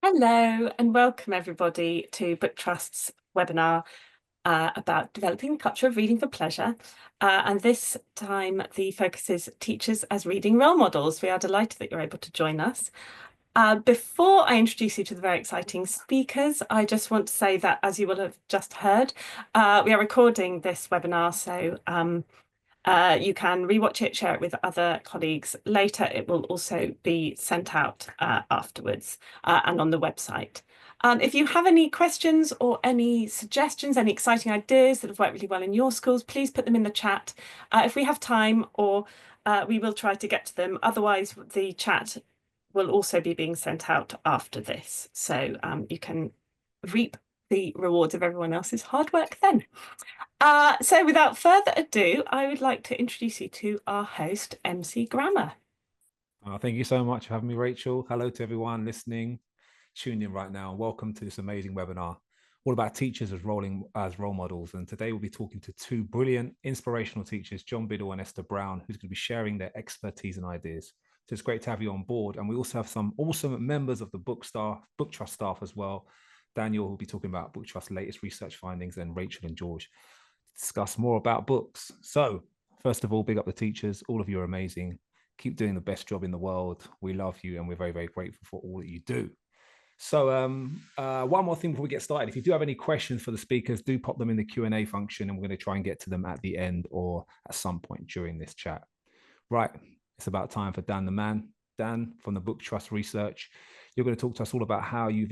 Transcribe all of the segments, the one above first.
Hello and welcome everybody to BookTrust's webinar about developing the culture of reading for pleasure. And this time the focus is teachers as reading role models. We are delighted that you're able to join us. Before I introduce you to the very exciting speakers, I just want to say that, as you will have just heard, we are recording this webinar, so you can rewatch it, share it with other colleagues later. It will also be sent out afterwards and on the website. If you have any questions or any suggestions, any exciting ideas that have worked really well in your schools, please put them in the chat if we have time, or we will try to get to them. Otherwise, the chat will also be being sent out after this. So you can reap the rewards of everyone else's hard work then. So without further ado, I would like to introduce you to our host, MC Grammar. Thank you so much for having me, Rachel. Hello to everyone listening, tuning in right now. Welcome to this amazing webinar, all about teachers as role models. And today we'll be talking to two brilliant, inspirational teachers, Jon Biddle and Esther Brown, who's going to be sharing their expertise and ideas. So it's great to have you on board. And we also have some awesome members of the BookTrust staff as well. Daniel will be talking about BookTrust's latest research findings, and Rachel and George discuss more about books. So first of all, big up the teachers. All of you are amazing. Keep doing the best job in the world. We love you and we're very, very grateful for all that you do. So one more thing before we get started. If you do have any questions for the speakers, do pop them in the Q&A function and we're going to try and get to them at the end or at some point during this chat. Right, it's about time for Dan the man. Dan from the BookTrust Research. You're going to talk to us all about how you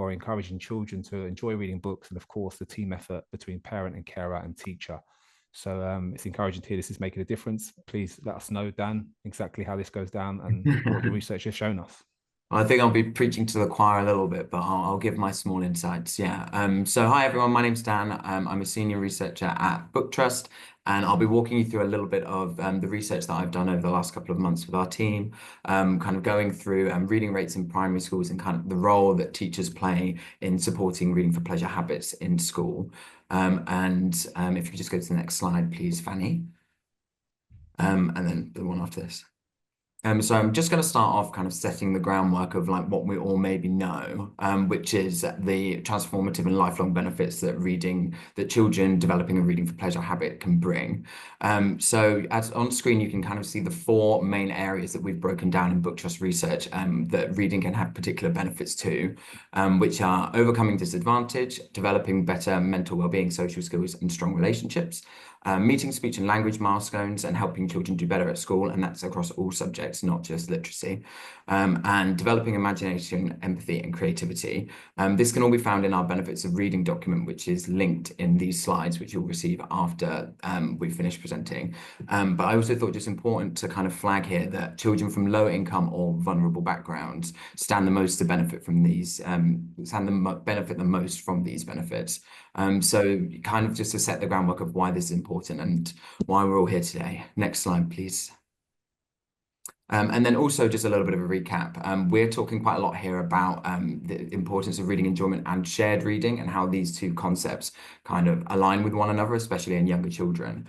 are encouraging children to enjoy reading books, and of course the team effort between parent and carer and teacher. So it's encouraging to hear this is making a difference. Please let us know, Dan, exactly how this goes down and what your research has shown us. I think I'll be preaching to the choir a little bit, but I'll give my small insights. Yeah. So hi everyone, my name's Dan. I'm a senior researcher at BookTrust, and I'll be walking you through a little bit of the research that I've done over the last couple of months with our team, kind of going through reading rates in primary schools and kind of the role that teachers play in supporting reading for pleasure habits in school. If you could just go to the next slide, please, Fanny. And then the one after this. So I'm just going to start off kind of setting the groundwork of like what we all maybe know, which is the transformative and lifelong benefits that children developing a reading for pleasure habit can bring. So as on screen, you can kind of see the four main areas that we've broken down in BookTrust research that reading can have particular benefits to, which are overcoming disadvantage, developing better mental well-being, social skills, and strong relationships. Meeting speech and language milestones and helping children do better at school, and that's across all subjects, not just literacy, and developing imagination, empathy, and creativity. This can all be found in our benefits of reading document, which is linked in these slides, which you'll receive after we finish presenting. But I also thought just important to kind of flag here that children from low income or vulnerable backgrounds stand the most to benefit from these, benefit the most from these benefits. So kind of just to set the groundwork of why this is important and why we're all here today. Next slide, please. And then also just a little bit of a recap. We're talking quite a lot here about the importance of reading enjoyment and shared reading and how these two concepts kind of align with one another, especially in younger children.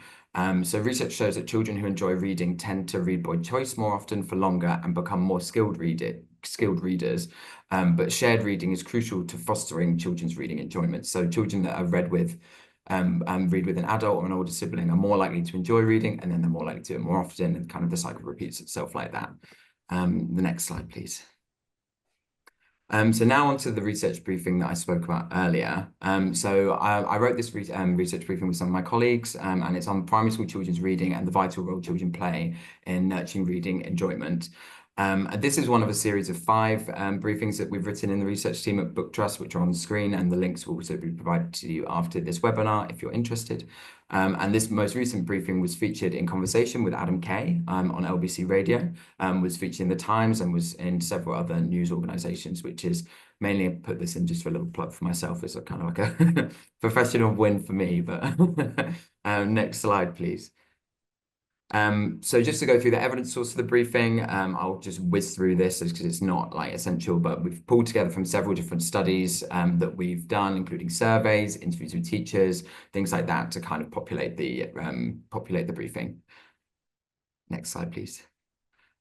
So research shows that children who enjoy reading tend to read by choice more often for longer and become more skilled readers. But shared reading is crucial to fostering children's reading enjoyment. So children that are read with an adult or an older sibling are more likely to enjoy reading, and then they're more likely to do it more often, and kind of the cycle repeats itself like that. The next slide, please. So now onto the research briefing that I spoke about earlier. So I wrote this research briefing with some of my colleagues, and it's on primary school children's reading and the vital role children play in nurturing reading enjoyment. This is one of a series of 5 briefings that we've written in the research team at BookTrust, which are on the screen, and the links will also be provided to you after this webinar if you're interested. And this most recent briefing was featured in Conversation with Adam Kay on LBC Radio, was featured in The Times, and was in several other news organisations, which is mainly, I put this in just for a little plug for myself, as a kind of like a professional win for me. But next slide, please. So just to go through the evidence source of the briefing, I'll just whiz through this because it's not like essential, but we've pulled together from several different studies that we've done, including surveys, interviews with teachers, things like that, to kind of populate the briefing. Next slide, please.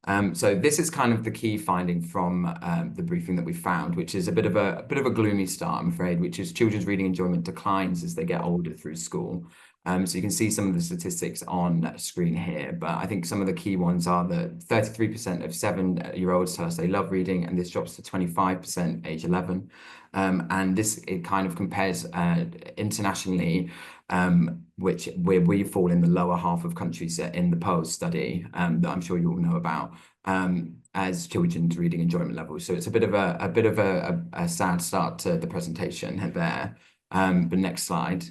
So this is kind of the key finding from the briefing that we found, which is a bit of a gloomy start, I'm afraid, which is children's reading enjoyment declines as they get older through school. So you can see some of the statistics on screen here, but I think some of the key ones are that 33% of 7-year-olds tell us they love reading, and this drops to 25% age 11. And it kind of compares internationally, which we fall in the lower half of countries in the PIRLS study that I'm sure you all know about, as children's reading enjoyment levels. So it's a bit of a sad start to the presentation there. But next slide.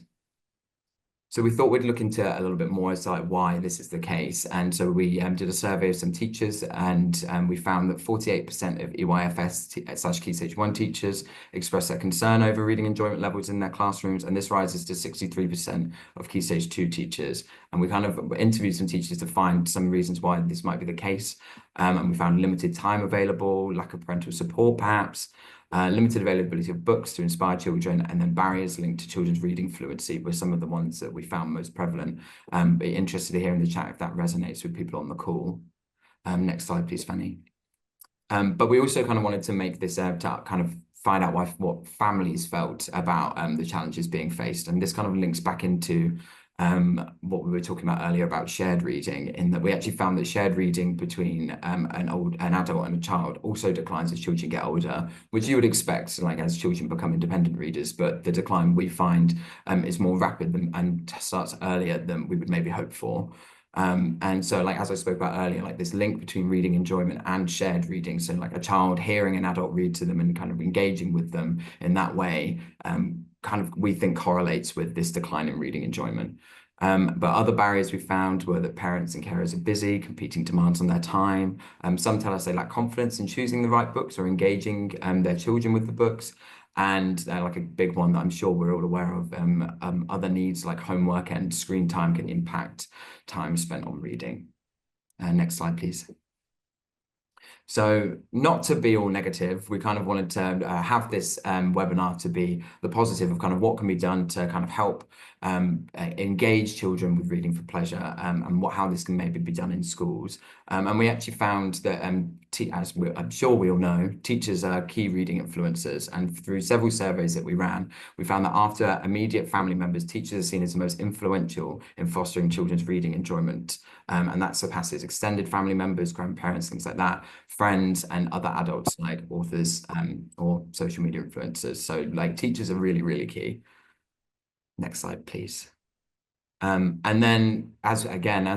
So we thought we'd look into a little bit more as to why this is the case. And so we did a survey of some teachers, and we found that 48% of EYFS / Key Stage 1 teachers expressed their concern over reading enjoyment levels in their classrooms, and this rises to 63% of Key Stage 2 teachers. And we kind of interviewed some teachers to find some reasons why this might be the case. And we found limited time available, lack of parental support perhaps, limited availability of books to inspire children, and then barriers linked to children's reading fluency were some of the ones that we found most prevalent. Be interested to hear in the chat if that resonates with people on the call. Next slide, please, Fanny. But we also kind of wanted to make this to kind of find out what families felt about the challenges being faced. And this kind of links back into what we were talking about earlier about shared reading, in that we actually found that shared reading between an adult and a child also declines as children get older, which you would expect, like as children become independent readers, but the decline we find is more rapid and starts earlier than we would maybe hope for. And so, like, as I spoke about earlier, like this link between reading enjoyment and shared reading, so like a child hearing an adult read to them and kind of engaging with them in that way, kind of we think correlates with this decline in reading enjoyment. But other barriers we found were that parents and carers are busy, competing demands on their time. Some tell us they lack confidence in choosing the right books or engaging their children with the books. And like a big one that I'm sure we're all aware of, other needs like homework and screen time can impact time spent on reading. Next slide, please. So not to be all negative, we kind of wanted to have this webinar to be the positive of kind of what can be done to kind of help engage children with reading for pleasure, and how this can maybe be done in schools. And we actually found that, as I'm sure we all know, teachers are key reading influencers. And through several surveys that we ran, we found that after immediate family members, teachers are seen as the most influential in fostering children's reading enjoyment. And that surpasses extended family members, grandparents, things like that, friends, and other adults like authors or social media influencers. So like teachers are really, really key. Next slide, please. And then, as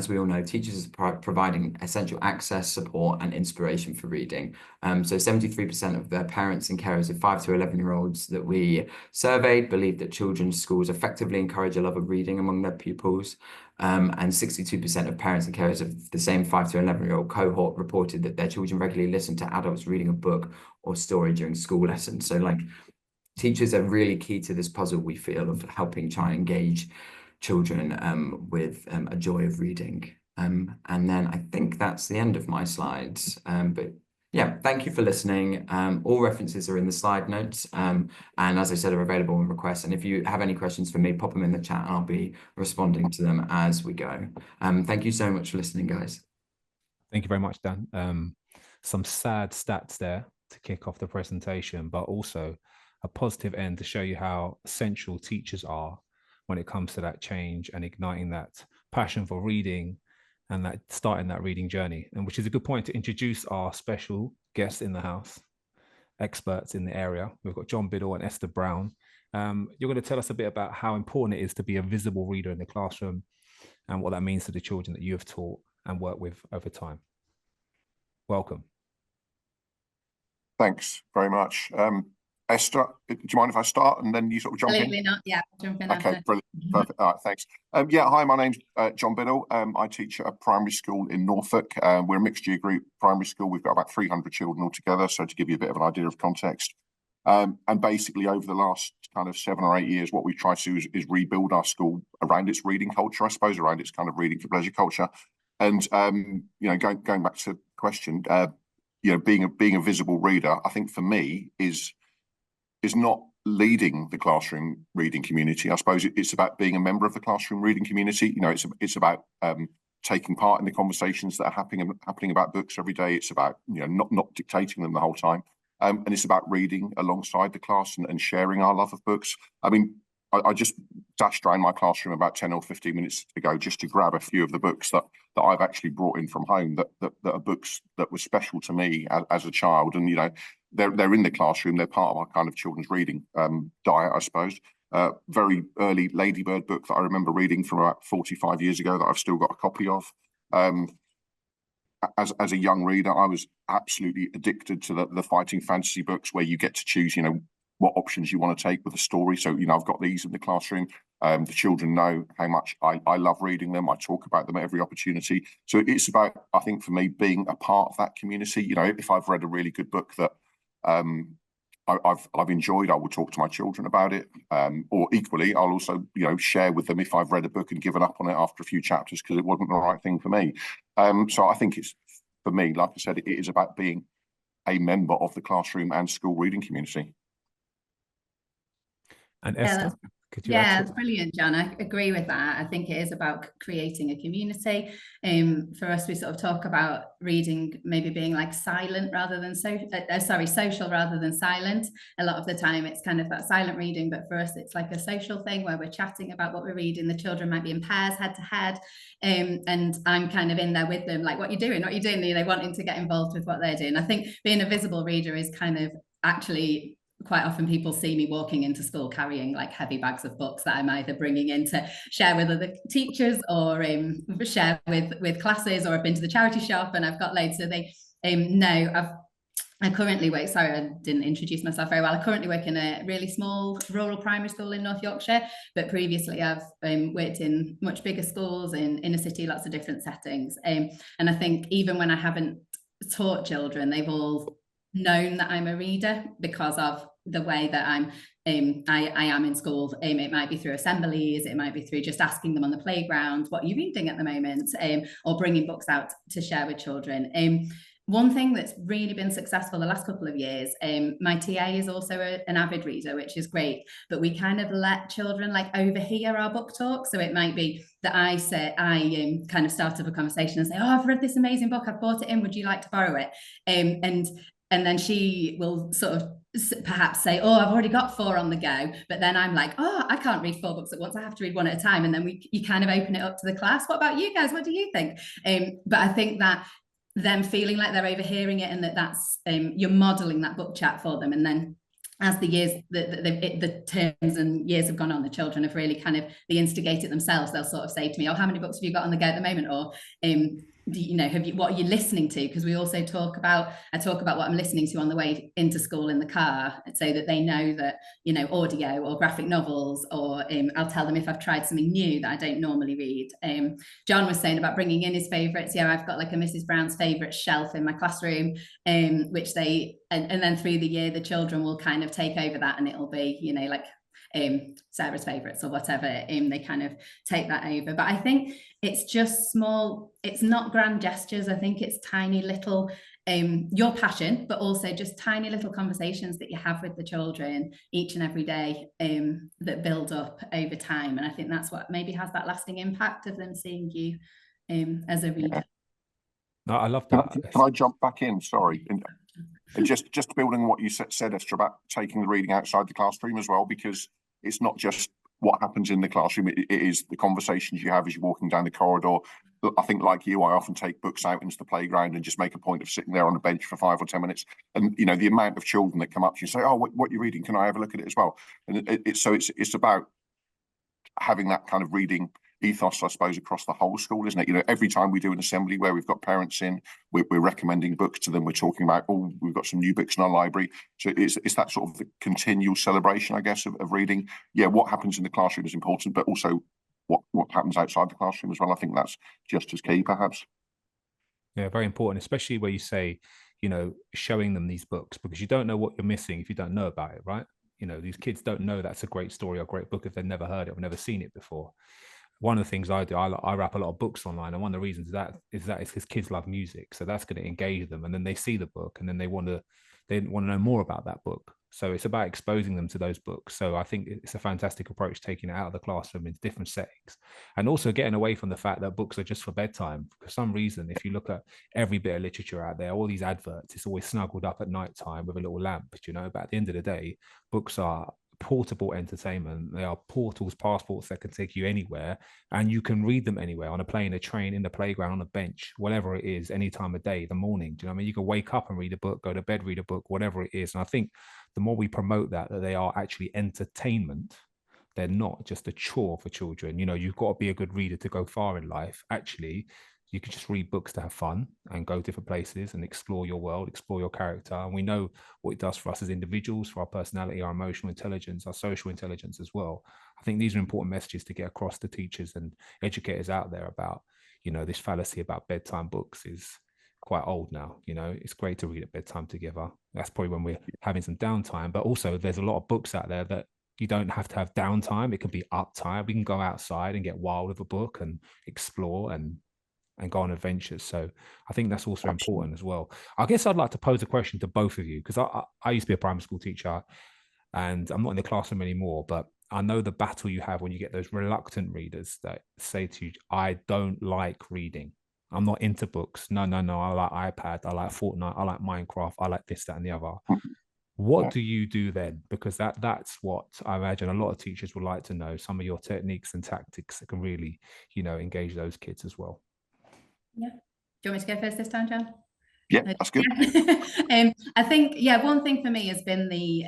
we all know, teachers are providing essential access, support, and inspiration for reading. So 73% of their parents and carers of 5 to 11-year-olds that we surveyed believe that children's schools effectively encourage a love of reading among their pupils. And 62% of parents and carers of the same 5 to 11-year-old cohort reported that their children regularly listen to adults reading a book or story during school lessons. So like teachers are really key to this puzzle, we feel, of helping try and engage children with a joy of reading. And then I think that's the end of my slides. But yeah, thank you for listening. All references are in the slide notes, and as I said, are available on request. And if you have any questions for me, pop them in the chat and I'll be responding to them as we go. Thank you so much for listening, guys. Thank you very much, Dan. Some sad stats there to kick off the presentation, but also a positive end to show you how essential teachers are when it comes to that change and igniting that passion for reading and that starting that reading journey. And which is a good point to introduce our special guests in the house, experts in the area. We've got Jon Biddle and Esther Brown. You're going to tell us a bit about how important it is to be a visible reader in the classroom and what that means to the children that you have taught and worked with over time. Welcome. Thanks very much. Esther, do you mind if I start and then you sort of jump in? Absolutely not. Yeah, jump in. Okay, brilliant. Perfect. All right, thanks. Yeah, hi, my name's Jon Biddle. I teach at a primary school in Norfolk. We're a mixed year group primary school. We've got about 300 children altogether. So to give you a bit of an idea of context. And basically over the last kind of 7 or 8 years, what we've tried to do is rebuild our school around its reading culture, I suppose, around its kind of reading for pleasure culture. And, you know, going back to the question, you know, being a visible reader, I think for me is not leading the classroom reading community. I suppose it's about being a member of the classroom reading community. You know, it's about taking part in the conversations that are happening about books every day. It's about, you know, not dictating them the whole time. And it's about reading alongside the class and sharing our love of books. I mean, I just dashed around my classroom about 10 or 15 minutes ago just to grab a few of the books that I've actually brought in from home that are books that were special to me as a child. And, you know, they're in the classroom. They're part of our kind of children's reading diet, I suppose. Very early Ladybird book that I remember reading from about 45 years ago that I've still got a copy of. As a young reader, I was absolutely addicted to the fighting fantasy books where you get to choose, you know, what options you want to take with a story. So, you know, I've got these in the classroom. The children know how much I love reading them. I talk about them at every opportunity. So it's about, I think for me, being a part of that community. You know, if I've read a really good book that I've enjoyed, I will talk to my children about it. Or equally, I'll also, you know, share with them if I've read a book and given up on it after a few chapters because it wasn't the right thing for me. So I think it's, for me, like I said, it is about being a member of the classroom and school reading community. And Esther, could you add Yeah, to that's that? brilliant, John. I agree with that. I think it is about creating a community. For us, we sort of talk about reading maybe being like silent rather than social rather than silent. A lot of the time it's kind of that silent reading, but for us it's like a social thing where we're chatting about what we're reading. The children might be in pairs, head to head, and I'm kind of in there with them, like, what are you doing, you know, wanting to get involved with what they're doing. I think being a visible reader is kind of actually, quite often people see me walking into school carrying like heavy bags of books that I'm either bringing in to share with other teachers or share with classes, or I've been to the charity shop and I've got loads. So they know I currently work, sorry, I didn't introduce myself very well. I currently work in a really small rural primary school in North Yorkshire, but previously I've worked in much bigger schools in inner city, lots of different settings. And I think even when I haven't taught children, they've all known that I'm a reader because of the way that I am in school. It might be through assemblies, it might be through just asking them on the playground, what are you reading at the moment, or bringing books out to share with children. One thing that's really been successful the last couple of years, my TA is also an avid reader, which is great, but we kind of let children like overhear our book talk. So it might be that I kind of start up a conversation and say, oh, I've read this amazing book, I've bought it in, would you like to borrow it? And then she will sort of perhaps say, oh, I've already got 4 on the go. But then I'm like, oh, I can't read 4 books at once. I have to read one at a time. And then you kind of open it up to the class. What about you guys? What do you think? But I think that them feeling like they're overhearing it and that's you're modeling that book chat for them. And then as the years, the terms and years have gone on, the children have really kind of, they instigate it themselves. They'll sort of say to me, oh, how many books have you got on the go at the moment? Or you know, what are you listening to? Because we also I talk about what I'm listening to on the way into school in the car, so that they know that, you know, audio or graphic novels, or I'll tell them if I've tried something new that I don't normally read. John was saying about bringing in his favorites. Yeah, I've got like a Mrs. Brown's favorite shelf in my classroom, which and then through the year the children will kind of take over that, and it'll be, you know, like Sarah's favorites or whatever. They kind of take that over. But I think it's just small, it's not grand gestures. I think it's tiny little your passion, but also just tiny little conversations that you have with the children each and every day that build up over time. And I think that's what maybe has that lasting impact of them seeing you as a reader. Yeah. No, I love that. Can I jump back in? Sorry. And just building on what you said, Esther, about taking the reading outside the classroom as well, because it's not just what happens in the classroom, it is the conversations you have as you're walking down the corridor. I think, like you, I often take books out into the playground and just make a point of sitting there on a bench for 5 or 10 minutes. And, you know, the amount of children that come up to you and say, oh, what you're reading, can I have a look at it as well? And it's about having that kind of reading ethos, I suppose, across the whole school, isn't it? You know, every time we do an assembly where we've got parents in, we're recommending books to them. We're talking about, oh, we've got some new books in our library. So it's that sort of the continual celebration, I guess, of reading. Yeah, what happens in the classroom is important, but also what happens outside the classroom as well. I think that's just as key, perhaps. Yeah, very important, especially where you say, you know, showing them these books, because you don't know what you're missing if you don't know about it, right? You know, these kids don't know that's a great story or great book if they've never heard it or never seen it before. One of the things I do, I wrap a lot of books online, and one of the reasons is because kids love music, so that's going to engage them, and then they see the book, and then they want to know more about that book. So it's about exposing them to those books. So I think it's a fantastic approach, taking it out of the classroom into different settings, and also getting away from the fact that books are just for bedtime. For some reason, if you look at every bit of literature out there, all these adverts, it's always snuggled up at night time with a little lamp, you know. But at the end of the day, books are portable entertainment. They are portals, passports that can take you anywhere, and you can read them anywhere, on a plane, a train, in the playground, on a bench, whatever it is, any time of day, the morning. Do you know what I mean? You can wake up and read a book, go to bed, read a book, whatever it is. And I think the more we promote that they are actually entertainment, they're not just a chore for children. You know, you've got to be a good reader to go far in life. Actually, you can just read books to have fun and go different places and explore your world, explore your character. And we know what it does for us as individuals, for our personality, our emotional intelligence, our social intelligence as well. I think these are important messages to get across to teachers and educators out there about, you know, this fallacy about bedtime books is quite old now. You know, it's great to read at bedtime together. That's probably when we're having some downtime, but also there's a lot of books out there that you don't have to have downtime. It can be uptime. We can go outside and get wild with a book and explore and go on adventures. So I think that's also important as well. I guess I'd like to pose a question to both of you, because I used to be a primary school teacher and I'm not in the classroom anymore, but I know the battle you have when you get those reluctant readers that say to you, I don't like reading. I'm not into books. No. I like iPad. I like Fortnite. I like Minecraft. I like this, that, and the other. What do you do then? Because that's what I imagine a lot of teachers would like to know, some of your techniques and tactics that can really, you know, engage those kids as well. Yeah. Do you want me to go first this time, Jon? Yeah, that's good. I think, yeah, one thing for me has been the,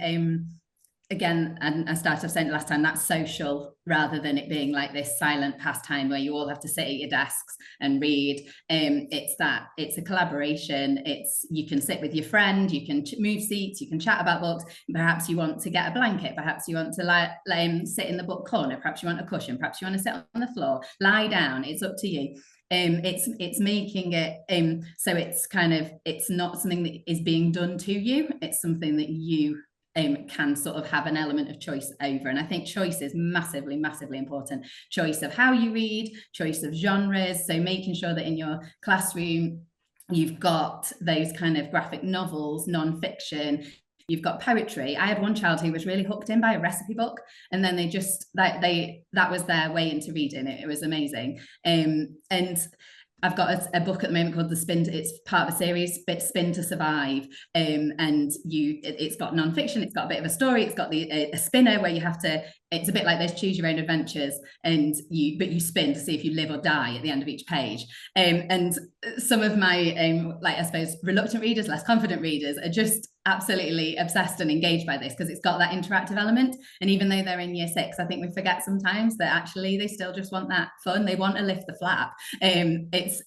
again, and I started saying it last time, that's social rather than it being like this silent pastime where you all have to sit at your desks and read. It's a collaboration. You can sit with your friend, you can move seats, you can chat about books. Perhaps you want to get a blanket, perhaps you want to sit in the book corner, perhaps you want a cushion, perhaps you want to sit on the floor, lie down. It's up to you. It's making it so it's not something that is being done to you. It's something that you can sort of have an element of choice over. And I think choice is massively, massively important. Choice of how you read, choice of genres. So making sure that in your classroom, you've got those kind of graphic novels, non-fiction, you've got poetry. I had one child who was really hooked in by a recipe book, and then that was their way into reading it. It was amazing. And I've got a book at the moment called The Spin. It's part of a series, Spin to Survive. And it's got non-fiction, it's got a bit of a story, it's got a spinner where you have to, it's a bit like those choose your own adventures, and you spin to see if you live or die at the end of each page. And some of my I suppose reluctant readers, less confident readers are just absolutely obsessed and engaged by this because it's got that interactive element. And even though they're in year 6, I think we forget sometimes that actually they still just want that fun. They want to lift the flap. It's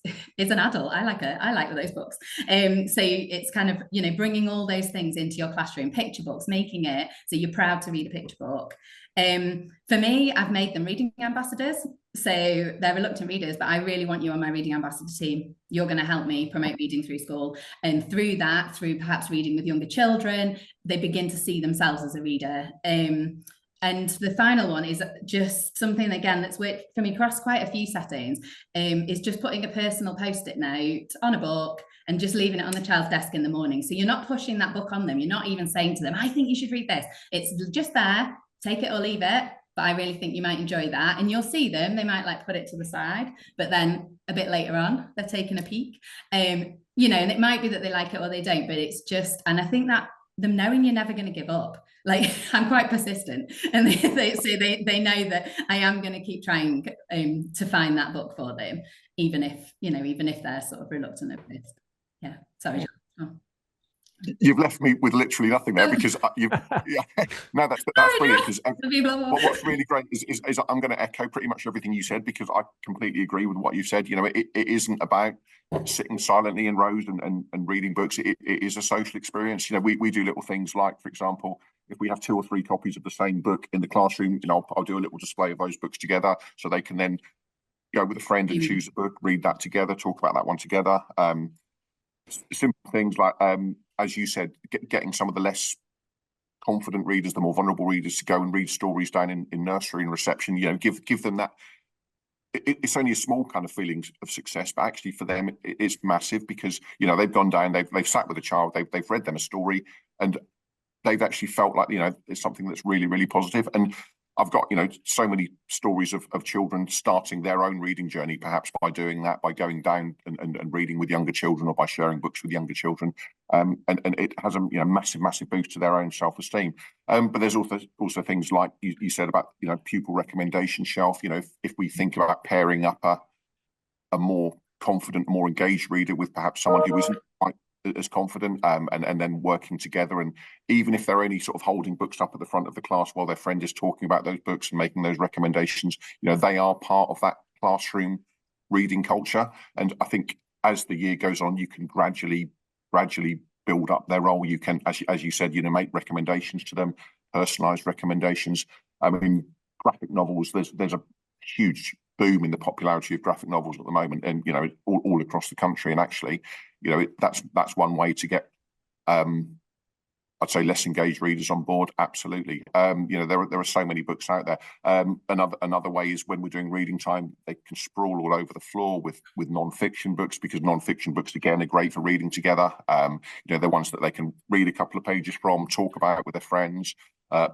an adult. I like those books. So it's kind of, you know, bringing all those things into your classroom, picture books, making it so you're proud to read a picture book. For me, I've made them reading ambassadors. So they're reluctant readers, but I really want you on my reading ambassador team. You're going to help me promote reading through school. And through perhaps reading with younger children, they begin to see themselves as a reader. And the final one is just something, again, that's worked for me across quite a few settings, is just putting a personal post-it note on a book and just leaving it on the child's desk in the morning. So you're not pushing that book on them. You're not even saying to them, I think you should read this. It's just there, take it or leave it. But I really think you might enjoy that. And you'll see them, they might like put it to the side, but then a bit later on, they're taking a peek. You know, and it might be that they like it or they don't, but it's just, and I think that them knowing you're never going to give up, like I'm quite persistent, and they know that I am going to keep trying to find that book for them, even if they're sort of reluctant at this. Yeah, sorry. Oh. You've left me with literally nothing there because no, that's brilliant. Because what's really great is I'm going to echo pretty much everything you said, because I completely agree with what you said. You know, it isn't about sitting silently in rows and reading books. It is a social experience. You know, we do little things like, for example, if we have 2 or 3 copies of the same book in the classroom, you know, I'll do a little display of those books together, so they can then go with a friend and choose a book, read that together, talk about that one together. Simple things like, as you said, getting some of the less confident readers, the more vulnerable readers, to go and read stories down in nursery and reception. You know, give them that. It's only a small kind of feeling of success, but actually for them it's massive, because, you know, they've gone down, they've sat with a child, they've read them a story, and they've actually felt like, it's something that's really, really positive. And I've got, so many stories of children starting their own reading journey, perhaps by doing that, by going down and reading with younger children, or by sharing books with younger children. And it has a massive, massive boost to their own self-esteem. But there's also things like you said about, pupil recommendation shelf. If we think about pairing up a more confident, more engaged reader with perhaps someone who isn't quite as confident, and then working together, and even if they're only sort of holding books up at the front of the class while their friend is talking about those books and making those recommendations, they are part of that classroom reading culture. And I think as the year goes on, you can gradually build up their role. You can, as you said, make recommendations to them, personalized recommendations. I mean, graphic novels, there's a huge boom in the popularity of graphic novels at the moment, and all across the country. And actually, that's one way to get, I'd say, less engaged readers on board. Absolutely. There are so many books out there. Another way is when we're doing reading time, they can sprawl all over the floor with non-fiction books, because non-fiction books again are great for reading together. They're ones that they can read a couple of pages from, talk about with their friends.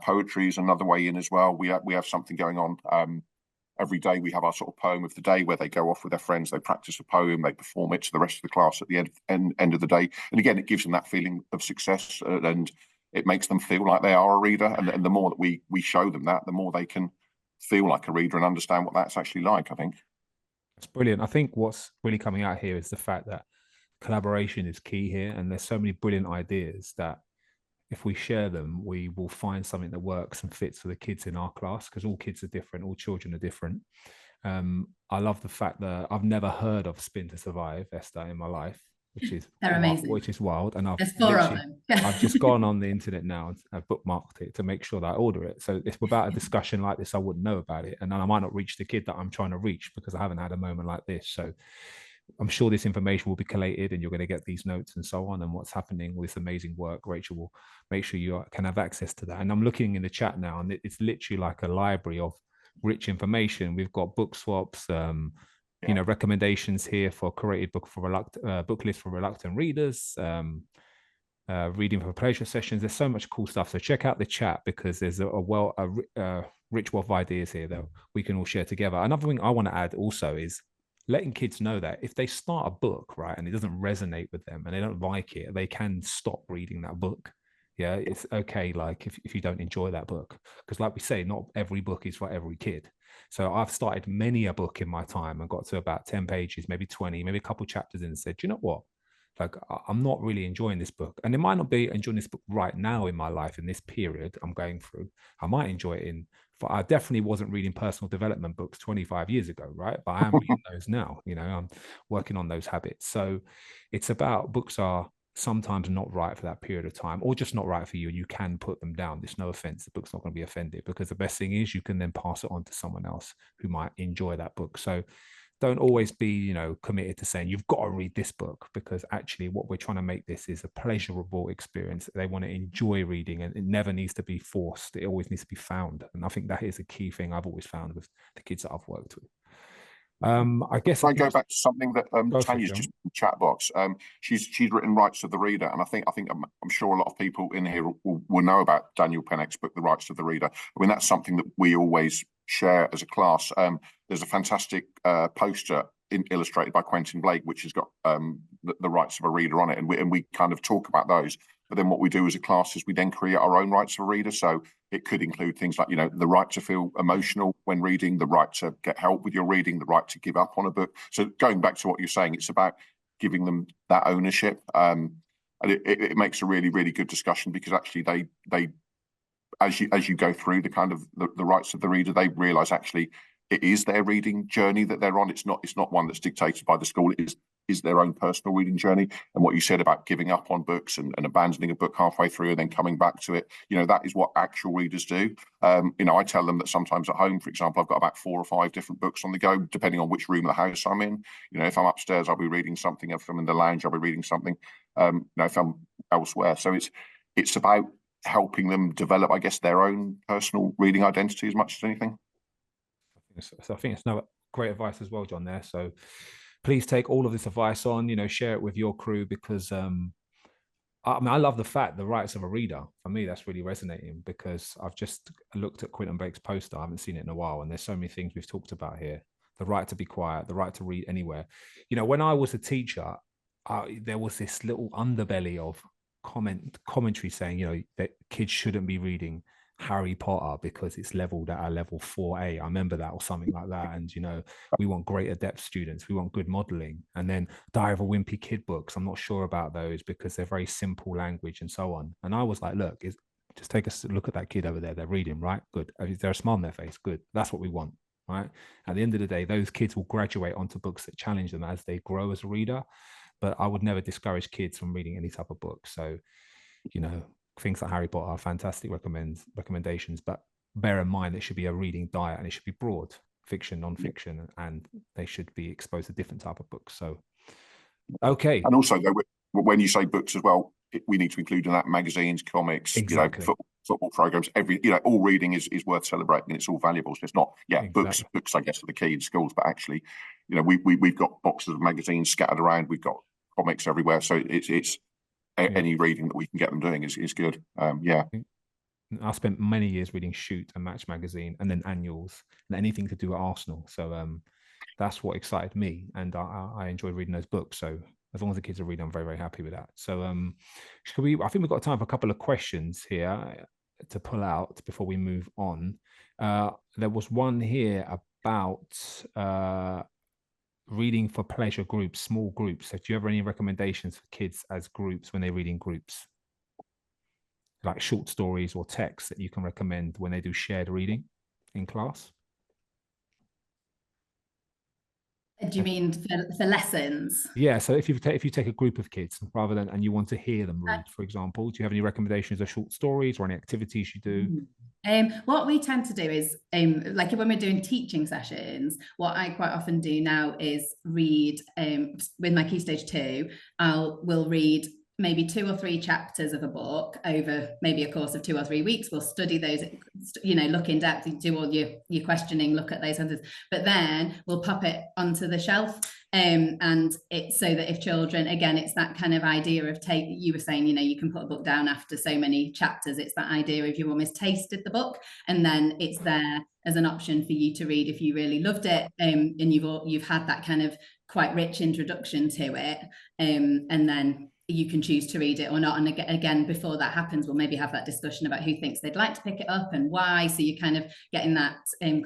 Poetry is another way in as well. We have something going on. Every day we have our sort of poem of the day, where they go off with their friends, they practice a poem, they perform it to the rest of the class at the end of the day. And again, it gives them that feeling of success, and it makes them feel like they are a reader. And the more that we show them that, the more they can feel like a reader and understand what that's actually like, I think. That's brilliant. I think what's really coming out here is the fact that collaboration is key here, and there's so many brilliant ideas that if we share them, we will find something that works and fits for the kids in our class, because all kids are different, all children are different. I love the fact that I've never heard of Spin to Survive, Esther, in my life, which is amazing. Which is wild. And There's 4 of them. I've just gone on the internet now and I've bookmarked it to make sure that I order it. So it's without a discussion like this, I wouldn't know about it, and then I might not reach the kid that I'm trying to reach because I haven't had a moment like this. So I'm sure this information will be collated and you're going to get these notes and so on, and what's happening with this amazing work. Rachel will make sure you can have access to that. And I'm looking in the chat now, and it's literally like a library of rich information. We've got book swaps, recommendations here for curated book list for reluctant readers, reading for pleasure sessions. There's so much cool stuff. So check out the chat, because there's a rich wealth of ideas here that we can all share together. Another thing I want to add also is letting kids know that if they start a book, right, and it doesn't resonate with them and they don't like it, they can stop reading that book. Yeah, it's okay, like if you don't enjoy that book, because like we say, not every book is for every kid. So I've started many a book in my time and got to about 10 pages, maybe 20, maybe a couple chapters in, and said, you know what? Like, I'm not really enjoying this book. And it might not be enjoying this book right now in my life, in this period I'm going through. I might enjoy it I definitely wasn't reading personal development books 25 years ago, right? But I am reading those now, I'm working on those habits. So it's about, books are sometimes not right for that period of time, or just not right for you, and you can put them down. There's no offense. The book's not going to be offended, because the best thing is you can then pass it on to someone else who might enjoy that book. So don't always be, committed to saying you've got to read this book, because actually what we're trying to make this is a pleasurable experience. They want to enjoy reading, and it never needs to be forced. It always needs to be found. And I think that is a key thing I've always found with the kids that I've worked with. I guess I go back to something that Tanya's just in the chat box. She's written Rights of the Reader, and I'm sure a lot of people in here will know about Daniel Pennock's book, The Rights of the Reader. I mean, that's something that we always share as a class. There's a fantastic poster illustrated by Quentin Blake, which has got the rights of a reader on it, and we kind of talk about those. But then what we do as a class is we then create our own rights of a reader. So it could include things like, the right to feel emotional when reading, the right to get help with your reading, the right to give up on a book. So going back to what you're saying, it's about giving them that ownership. And it makes a really, really good discussion, because actually they as you go through the kind of the rights of the reader, they realise actually it is their reading journey that they're on. It's not one that's dictated by the school. It is their own personal reading journey. And what you said about giving up on books and abandoning a book halfway through and then coming back to it, that is what actual readers do. I tell them that sometimes at home, for example, I've got about 4 or 5 different books on the go, depending on which room of the house I'm in. If I'm upstairs, I'll be reading something. If I'm in the lounge, I'll be reading something. If I'm elsewhere. So it's about helping them develop, I guess, their own personal reading identity as much as anything. So I think it's great advice as well, John, there. So please take all of this advice on, share it with your crew, because I mean, I love the fact the rights of a reader. For me, that's really resonating because I've just looked at Quentin Blake's poster. I haven't seen it in a while, and there's so many things we've talked about here: the right to be quiet, the right to read anywhere. You know, when I was a teacher, there was this little underbelly of commentary saying, you know, that kids shouldn't be reading Harry Potter because it's leveled at a level 4A. I remember that, or something like that. And, you know, we want greater depth students. We want good modeling. And then Diary of a Wimpy Kid books, I'm not sure about those because they're very simple language and so on. And I was like, look, just take a look at that kid over there. They're reading, right? Good. Is there a smile on their face? Good. That's what we want, right? At the end of the day, those kids will graduate onto books that challenge them as they grow as a reader. But I would never discourage kids from reading any type of book. So, you know, things like Harry Potter are fantastic recommendations, but bear in mind it should be a reading diet and it should be broad, fiction, non-fiction, and they should be exposed to different type of books. So, okay. And also, though, when you say books as well, we need to include in that magazines, comics, exactly. You know, football programs. You know, all reading is worth celebrating. It's all valuable. So it's not, exactly. Books, I guess, are the key in schools, but actually, you know, we've got boxes of magazines scattered around. We've got comics everywhere. So it's any reading that we can get them doing is good. I spent many years reading Shoot and Match magazine, and then annuals, and anything to do with Arsenal. So that's what excited me, and I enjoyed reading those books. So as long as the kids are reading, I'm very, very happy with that. So I think we've got time for a couple of questions here to pull out before we move on. There was one here about reading for pleasure groups, small groups. So do you have any recommendations for kids as groups when they read in groups? Like short stories or texts that you can recommend when they do shared reading in class? Do you mean for lessons? Yeah. So if you take a group of kids rather than, and you want to hear them read, for example, do you have any recommendations of short stories or any activities you do? What we tend to do is, like when we're doing teaching sessions, what I quite often do now is read, with my Key Stage 2, we'll read maybe 2 or 3 chapters of a book over maybe a course of 2 or 3 weeks. We'll study those, you know, look in depth, do all your questioning, look at those answers, but then we'll pop it onto the shelf. And it's so that if children, again, it's that kind of idea of you were saying, you know, you can put a book down after so many chapters. It's that idea of you almost tasted the book and then it's there as an option for you to read if you really loved it, and you've had that kind of quite rich introduction to it, and then you can choose to read it or not. And again, before that happens, we'll maybe have that discussion about who thinks they'd like to pick it up and why. So you're kind of getting that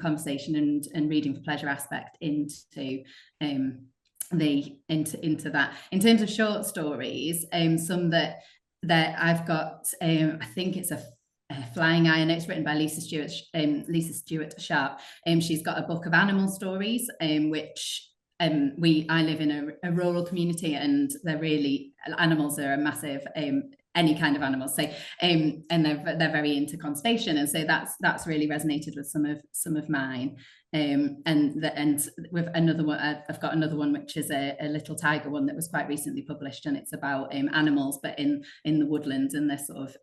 conversation and reading for pleasure aspect into into that. In terms of short stories, some that I've got, I think it's a Flying Eye, and it's written by Lisa Stewart Sharp. She's got a book of animal stories, which I live in a rural community, and animals are a massive, any kind of animals. So and they're very into conservation, and so that's really resonated with some of mine. And with another one, I've got another one which is a Little Tiger one that was quite recently published, and it's about animals, but in the woodlands, and they're sort of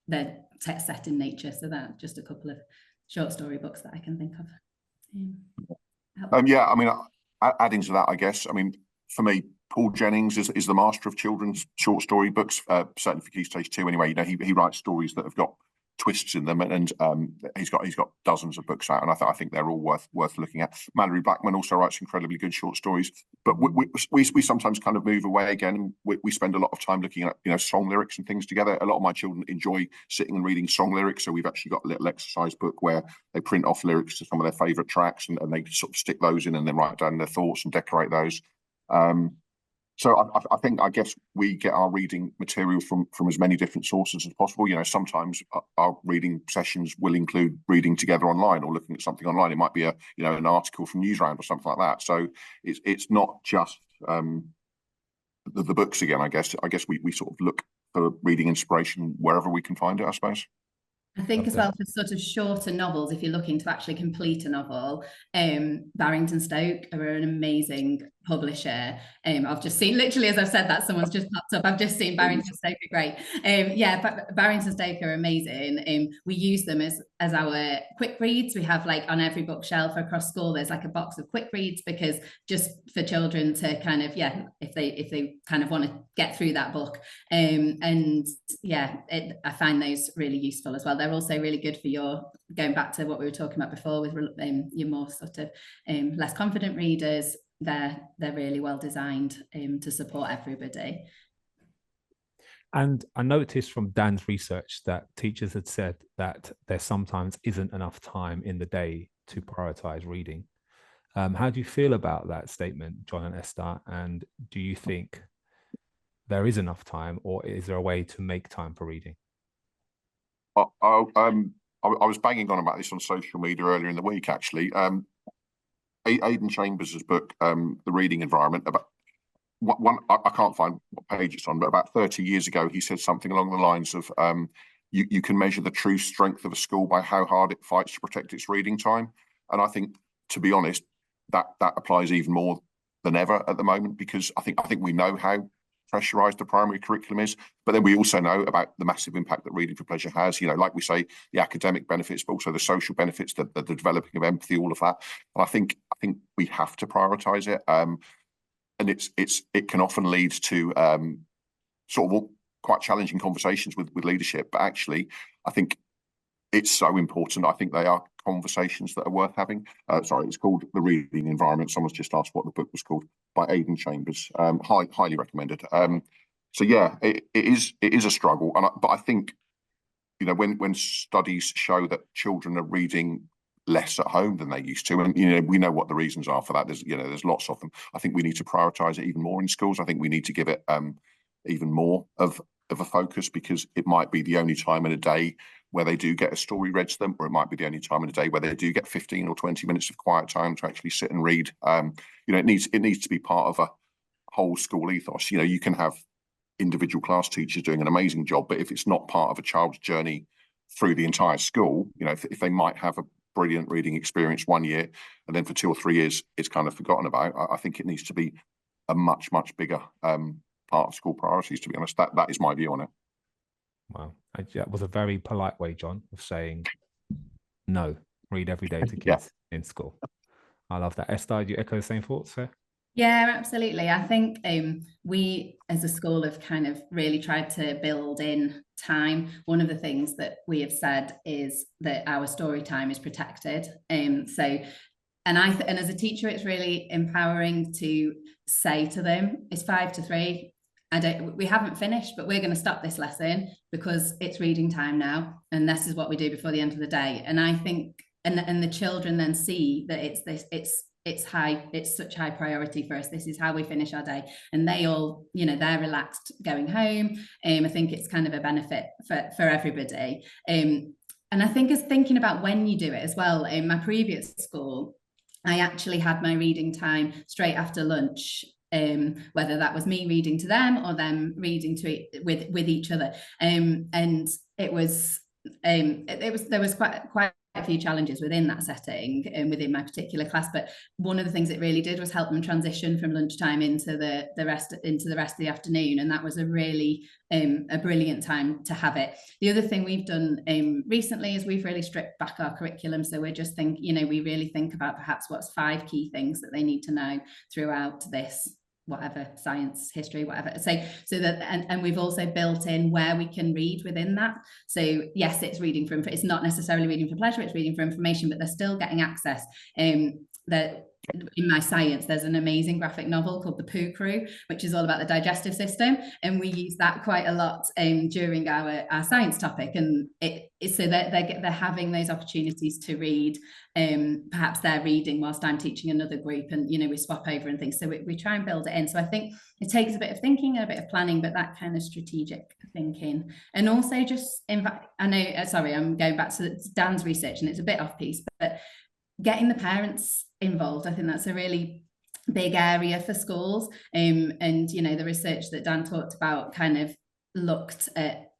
they're set in nature. So that just a couple of short story books that I can think of. I mean, adding to that, I guess, I mean, for me, Paul Jennings is the master of children's short story books, certainly for Key Stage 2 anyway. You know, he writes stories that have got twists in them, and he's got dozens of books out, and I think they're all worth looking at. Mallory Blackman also writes incredibly good short stories, but we sometimes kind of move away again. We spend a lot of time looking at, you know, song lyrics and things together. A lot of my children enjoy sitting and reading song lyrics, so we've actually got a little exercise book where they print off lyrics to some of their favorite tracks, and they sort of stick those in and then write down their thoughts and decorate those. So I guess we get our reading material from as many different sources as possible. You know, sometimes our reading sessions will include reading together online or looking at something online. It might be an article from Newsround or something like that. So it's not just the books again. I guess we sort of look for reading inspiration wherever we can find it, I suppose. I think as well for sort of shorter novels, if you're looking to actually complete a novel, Barrington Stoke are an amazing publisher. I've just seen, literally as I've said that, someone's just popped up. I've just seen Barrington Stoke are great. Yeah, Barrington Stoke are amazing. We use them as our quick reads. We have, like, on every bookshelf across school, there's like a box of quick reads, because just for children to kind of, yeah, if they kind of want to get through that book. And yeah, I find those really useful as well. They're also really good for your, going back to what we were talking about before with your more sort of less confident readers. They're really well designed to support everybody. And I noticed from Dan's research that teachers had said that there sometimes isn't enough time in the day to prioritize reading. How do you feel about that statement, Jon and Esther? And do you think there is enough time, or is there a way to make time for reading? I was banging on about this on social media earlier in the week, actually. Aidan Chambers' book, The Reading Environment, about I can't find what page it's on, but about 30 years ago, he said something along the lines of, you can measure the true strength of a school by how hard it fights to protect its reading time. And I think, to be honest, that applies even more than ever at the moment, because I think we know how pressurized the primary curriculum is, but then we also know about the massive impact that Reading for Pleasure has. You know, like we say, the academic benefits, but also the social benefits, the developing of empathy, all of that. And I think we have to prioritize it. And it can often lead to sort of quite challenging conversations with leadership. But actually, I think it's so important. I think they are conversations that are worth having. Sorry, it's called The Reading Environment. Someone's just asked what the book was called, by Aidan Chambers. Highly recommended. So yeah, it is a struggle. But I think, you know, when studies show that children are reading less at home than they used to, and, you know, we know what the reasons are for that. There's lots of them. I think we need to prioritize it even more in schools. I think we need to give it even more of a focus, because it might be the only time in a day where they do get a story read to them, or it might be the only time in a day where they do get 15 or 20 minutes of quiet time to actually sit and read. You know, it needs to be part of a whole school ethos. You know, you can have individual class teachers doing an amazing job, but if it's not part of a child's journey through the entire school, you know, if they might have a brilliant reading experience 1 year, and then for 2 or 3 years it's kind of forgotten about, I think it needs to be a much bigger part of school priorities, to be honest. That is my view on it. Wow, that was a very polite way, Jon, of saying no, read every day to kids in school. I love that. Esther, do you echo the same thoughts there? Yeah, absolutely. I think we as a school have kind of really tried to build in time. One of the things that we have said is that our story time is protected. And as a teacher, it's really empowering to say to them, it's 5 to 3. We haven't finished, but we're going to stop this lesson because it's reading time now, and this is what we do before the end of the day. And I think, and the children then see that it's such high priority for us. This is how we finish our day, and they all, you know, they're relaxed going home. I think it's kind of a benefit for everybody. And I think as thinking about when you do it as well. In my previous school, I actually had my reading time straight after lunch. Whether that was me reading to them or them reading with each other, and there was quite a few challenges within that setting and within my particular class. But one of the things it really did was help them transition from lunchtime into the rest of the afternoon, and that was a really a brilliant time to have it. The other thing we've done recently is we've really stripped back our curriculum, so we're just we really think about perhaps what's 5 key things that they need to know throughout this, whatever, science, history, whatever. So that, and we've also built in where we can read within that. So yes, it's not necessarily reading for pleasure, it's reading for information, but they're still getting access. In my science, there's an amazing graphic novel called The Poo Crew, which is all about the digestive system, and we use that quite a lot during our science topic. And so they're having those opportunities to read. Perhaps they're reading whilst I'm teaching another group, and we swap over and things. So we try and build it in. So I think it takes a bit of thinking and a bit of planning, but that kind of strategic thinking. And also just I know, sorry, I'm going back to Dan's research, and it's a bit off piece, but getting the parents involved, I think that's a really big area for schools. And the research that Dan talked about kind of looked at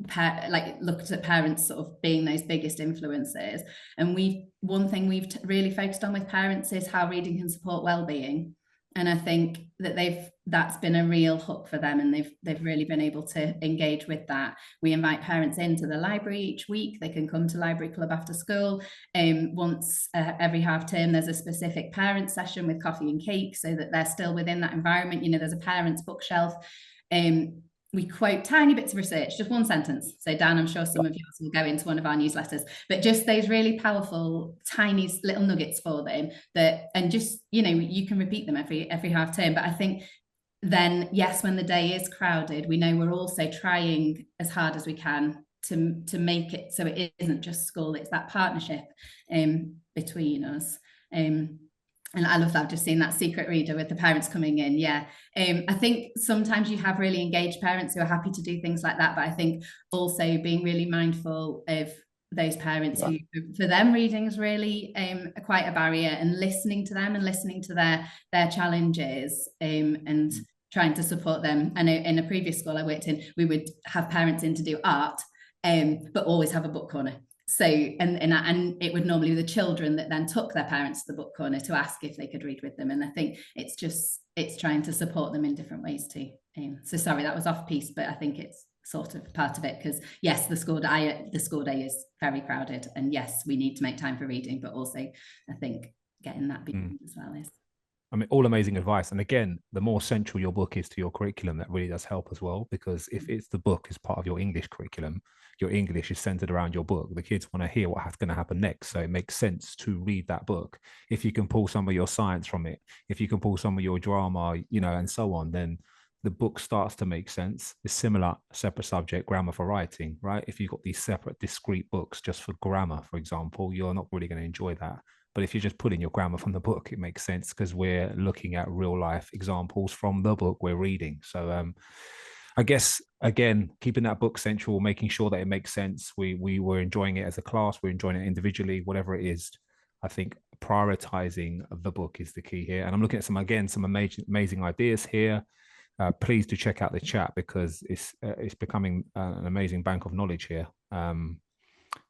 parents sort of being those biggest influences. And one thing we've really focused on with parents is how reading can support well-being. And I think that that's been a real hook for them, and they've really been able to engage with that. We invite parents into the library each week. They can come to library club after school. Once every half term, there's a specific parent session with coffee and cake, so that they're still within that environment. You know, there's a parents bookshelf. We quote tiny bits of research, just one sentence. So Dan, I'm sure some of yours will go into one of our newsletters, but just those really powerful, tiny little nuggets for them that, and just, you know, you can repeat them every half term. But I think then, yes, when the day is crowded, we know we're also trying as hard as we can to make it so it isn't just school, it's that partnership between us. And I love that, I've just seen that secret reader with the parents coming in. Yeah. I think sometimes you have really engaged parents who are happy to do things like that. But I think also being really mindful of those parents who, for them, reading is really quite a barrier, and listening to them and listening to their challenges and trying to support them. I know in a previous school I worked in, we would have parents in to do art, but always have a book corner. So, and it would normally be the children that then took their parents to the book corner to ask if they could read with them. And I think it's trying to support them in different ways too. So sorry, that was off piece, but I think it's sort of part of it, because yes, the school day is very crowded, and yes, we need to make time for reading, but also I think getting that beyond as well is. I mean, all amazing advice. And again, the more central your book is to your curriculum, that really does help as well. Because if it's the book is part of your English curriculum, your English is centered around your book. The kids want to hear what's going to happen next. So it makes sense to read that book. If you can pull some of your science from it, if you can pull some of your drama, you know, and so on, then the book starts to make sense. It's similar, separate subject, grammar for writing, right? If you've got these separate, discrete books just for grammar, for example, you're not really going to enjoy that. But if you're just putting your grammar from the book, it makes sense, because we're looking at real life examples from the book we're reading. So I guess, again, keeping that book central, making sure that it makes sense. We were enjoying it as a class, we're enjoying it individually, whatever it is. I think prioritizing the book is the key here. And I'm looking at some amazing ideas here. Please do check out the chat, because it's becoming an amazing bank of knowledge here.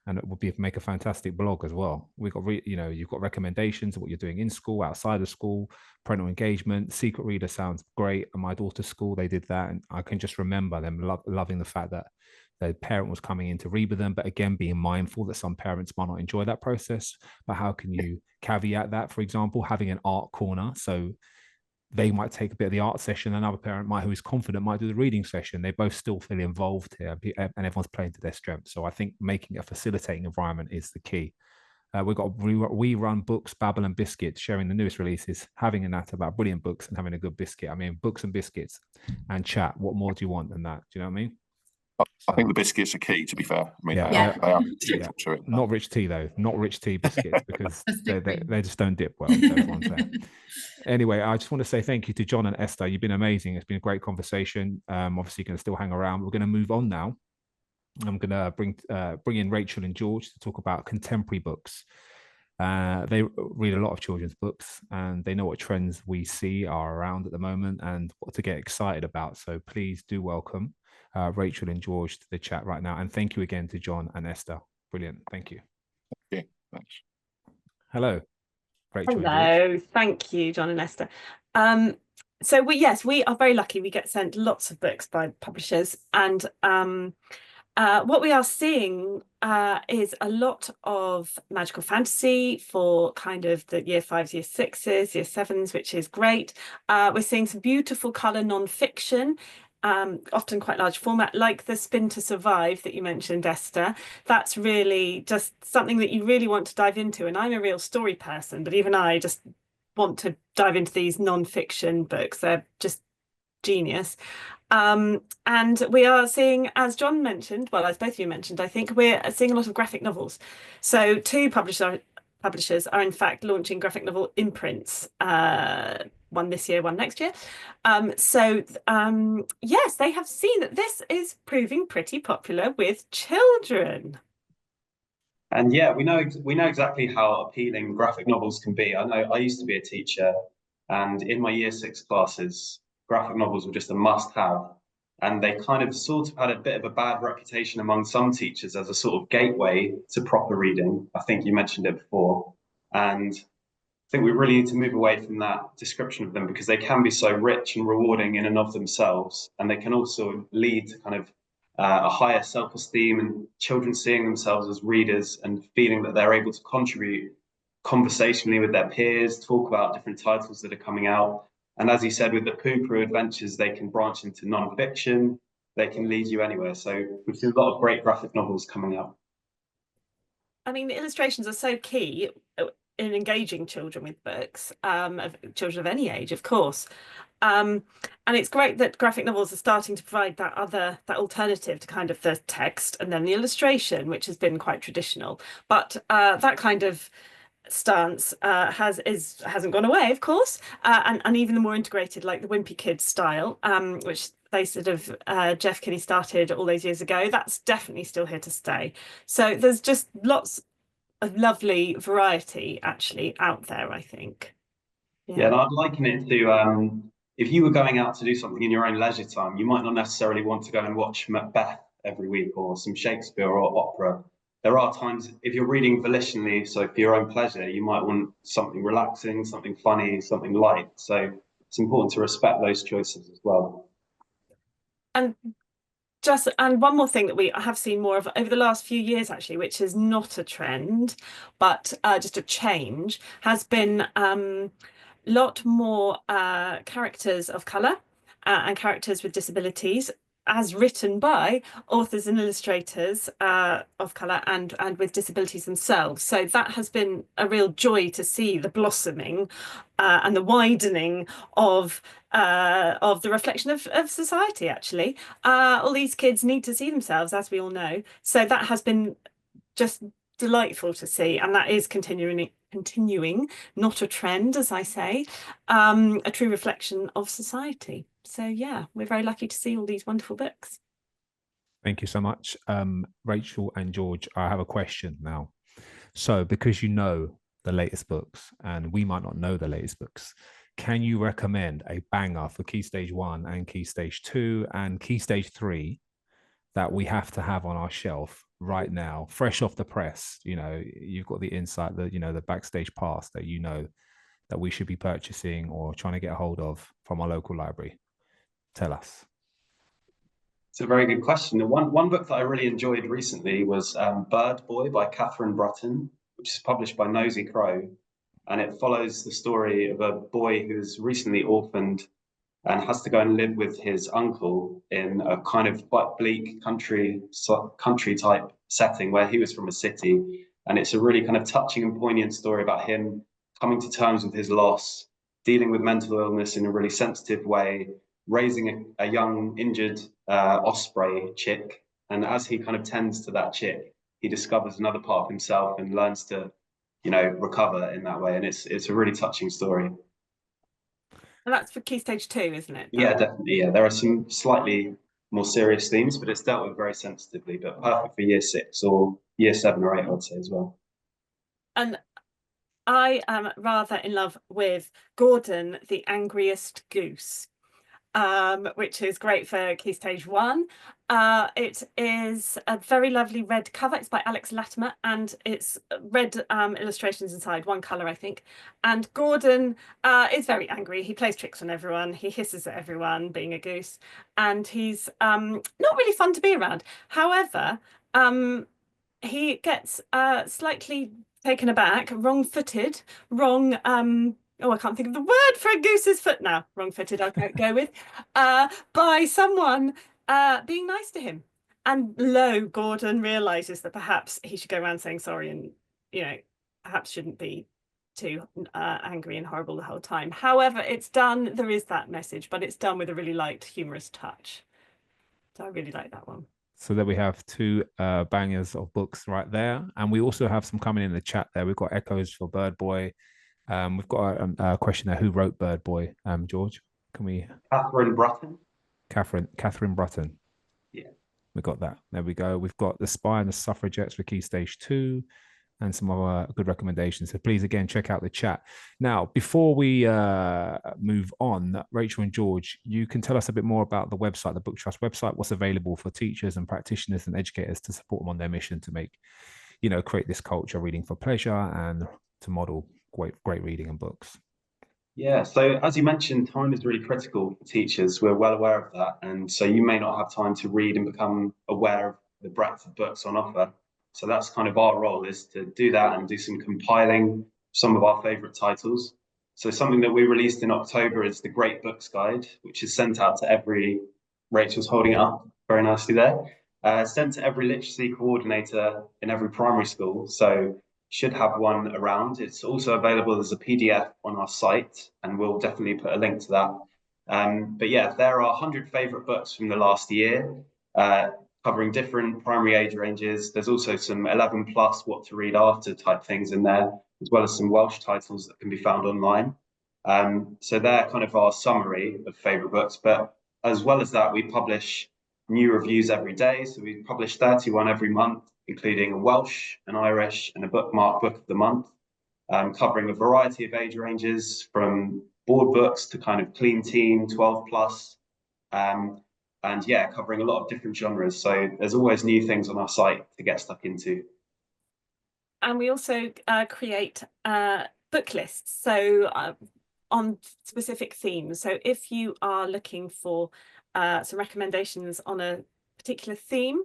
And it would make a fantastic blog as well. We've got, you've got recommendations of what you're doing in school, outside of school, parental engagement. Secret reader sounds great. At my daughter's school, they did that. And I can just remember them loving the fact that the parent was coming in to read with them. But again, being mindful that some parents might not enjoy that process. But how can you caveat that? For example, having an art corner. So they might take a bit of the art session. Another parent who is confident might do the reading session. They both still feel involved here, and everyone's playing to their strengths. So I think making a facilitating environment is the key. We've got We Run Books, Babble and Biscuits, sharing the newest releases, having a natter about brilliant books and having a good biscuit. I mean, books and biscuits and chat. What more do you want than that? Do you know what I mean? I think the biscuits are key, to be fair. I mean, they are to it. Not rich tea, though. Not rich tea biscuits, because they just don't dip well. That's what I'm saying. Anyway, I just want to say thank you to Jon and Esther. You've been amazing. It's been a great conversation. Obviously, you're going to still hang around. We're going to move on now. I'm going to bring in Rachel and George to talk about contemporary books. They read a lot of children's books, and they know what trends we see are around at the moment and what to get excited about. So please do welcome Rachel and George to the chat right now. And thank you again to Jon and Esther. Brilliant. Thank you. Okay, thanks. Hello, Rachel. Hello. Thank you, Jon and Esther. So we are very lucky. We get sent lots of books by publishers, and what we are seeing is a lot of magical fantasy for kind of the year 5s, year 6s, year 7s, which is great. We're seeing some beautiful colour non-fiction, often quite large format, like the Spin to Survive that you mentioned, Esther. That's really just something that you really want to dive into. And I'm a real story person, but even I just want to dive into these non-fiction books. They're just genius. And we are seeing, as Jon mentioned, well, as both of you mentioned, I think we're seeing a lot of graphic novels. So 2 publishers are in fact launching graphic novel imprints, one this year, one next year. Yes, they have seen that this is proving pretty popular with children. And yeah, we know exactly how appealing graphic novels can be. I know I used to be a teacher, and in my year 6 classes, graphic novels were just a must-have. And they kind of sort of had a bit of a bad reputation among some teachers as a sort of gateway to proper reading. I think you mentioned it before. And think we really need to move away from that description of them, because they can be so rich and rewarding in and of themselves, and they can also lead to kind of a higher self-esteem and children seeing themselves as readers and feeling that they're able to contribute conversationally with their peers, talk about different titles that are coming out. And as you said, with the Poo-Poo adventures, they can branch into non-fiction, they can lead you anywhere. So we've seen a lot of great graphic novels coming out. I mean, the illustrations are so key in engaging children with books, children of any age, of course. And it's great that graphic novels are starting to provide that alternative to kind of the text and then the illustration, which has been quite traditional. But that kind of stance hasn't gone away, of course, and even the more integrated, like the Wimpy Kids style, which they sort of Jeff Kinney started all those years ago, that's definitely still here to stay. So there's just lots of lovely variety actually out there, I think. Yeah, and I'd liken it to if you were going out to do something in your own leisure time, you might not necessarily want to go and watch Macbeth every week or some Shakespeare or opera. There are times, if you're reading volitionally, so for your own pleasure, you might want something relaxing, something funny, something light. So it's important to respect those choices as well. And one more thing that we have seen more of over the last few years, actually, which is not a trend, but just a change, has been lot more characters of colour and characters with disabilities, as written by authors and illustrators of colour and with disabilities themselves. So that has been a real joy to see the blossoming and the widening of the reflection of society, actually. All these kids need to see themselves, as we all know. So that has been just delightful to see, and that is continuing, not a trend, as I say, a true reflection of society. So yeah, we're very lucky to see all these wonderful books. Thank you so much. Rachel and George, I have a question now. So because you know the latest books and we might not know the latest books, can you recommend a banger for Key Stage 1 and Key Stage 2 and Key Stage 3 that we have to have on our shelf right now, fresh off the press? You know, you've got the insight, the backstage pass that that we should be purchasing or trying to get a hold of from our local library. Tell us. It's a very good question. One book that I really enjoyed recently was Bird Boy by Catherine Brutton, which is published by Nosy Crow. And it follows the story of a boy who's recently orphaned and has to go and live with his uncle in a kind of quite bleak country type setting where he was from a city. And it's a really kind of touching and poignant story about him coming to terms with his loss, dealing with mental illness in a really sensitive way, raising a young injured osprey chick. And as he kind of tends to that chick, he discovers another part of himself and learns to, recover in that way. And it's a really touching story. And that's for Key Stage 2, isn't it? Yeah, definitely. Yeah, there are some slightly more serious themes, but it's dealt with very sensitively, but perfect for Year 6 or Year 7 or 8, I would say, as well. And I am rather in love with Gordon, the Angriest Goose, which is great for Key Stage 1. It is a very lovely red cover. It's by Alex Latimer, and it's red illustrations inside, one colour, I think. And Gordon is very angry. He plays tricks on everyone. He hisses at everyone, being a goose, and he's not really fun to be around. However, he gets slightly taken aback, wrong-footed, wrong... I can't think of the word for a goose's foot now. Wrong-footed, I'll go with. By someone being nice to him. And Gordon realises that perhaps he should go around saying sorry and, perhaps shouldn't be too angry and horrible the whole time. However, it's done, there is that message, but it's done with a really light, humorous touch. So I really like that one. So there we have two bangers of books right there. And we also have some coming in the chat there. We've got echoes for Bird Boy. We've got a question there. Who wrote Bird Boy? George, can we? Catherine Brutton. Catherine Brutton. Yeah. We got that. There we go. We've got The Spy and the Suffragettes for Key Stage 2 and some other good recommendations. So please, again, check out the chat. Now, before we move on, Rachel and George, you can tell us a bit more about the website, the BookTrust website, what's available for teachers and practitioners and educators to support them on their mission to make, create this culture, reading for pleasure, and to model great reading and books. Yeah, so as you mentioned, time is really critical for teachers. We're well aware of that. And so you may not have time to read and become aware of the breadth of books on offer. So that's kind of our role, is to do that and do some compiling some of our favorite titles. So something that we released in October is the Great Books Guide, which is sent out to every, Rachel's holding it up very nicely there, sent to every literacy coordinator in every primary school. So should have one around. It's also available as a PDF on our site, and we'll definitely put a link to that. But yeah, there are 100 favorite books from the last year, covering different primary age ranges. There's also some 11 plus what to read after type things in there, as well as some Welsh titles that can be found online. So they're kind of our summary of favorite books. But as well as that, we publish new reviews every day. So we publish 31 every month, including a Welsh, an Irish, and a bookmark book of the month, covering a variety of age ranges from board books to kind of clean teen, 12 plus, and yeah, covering a lot of different genres. So there's always new things on our site to get stuck into. And we also create book lists, so on specific themes. So if you are looking for some recommendations on a particular theme,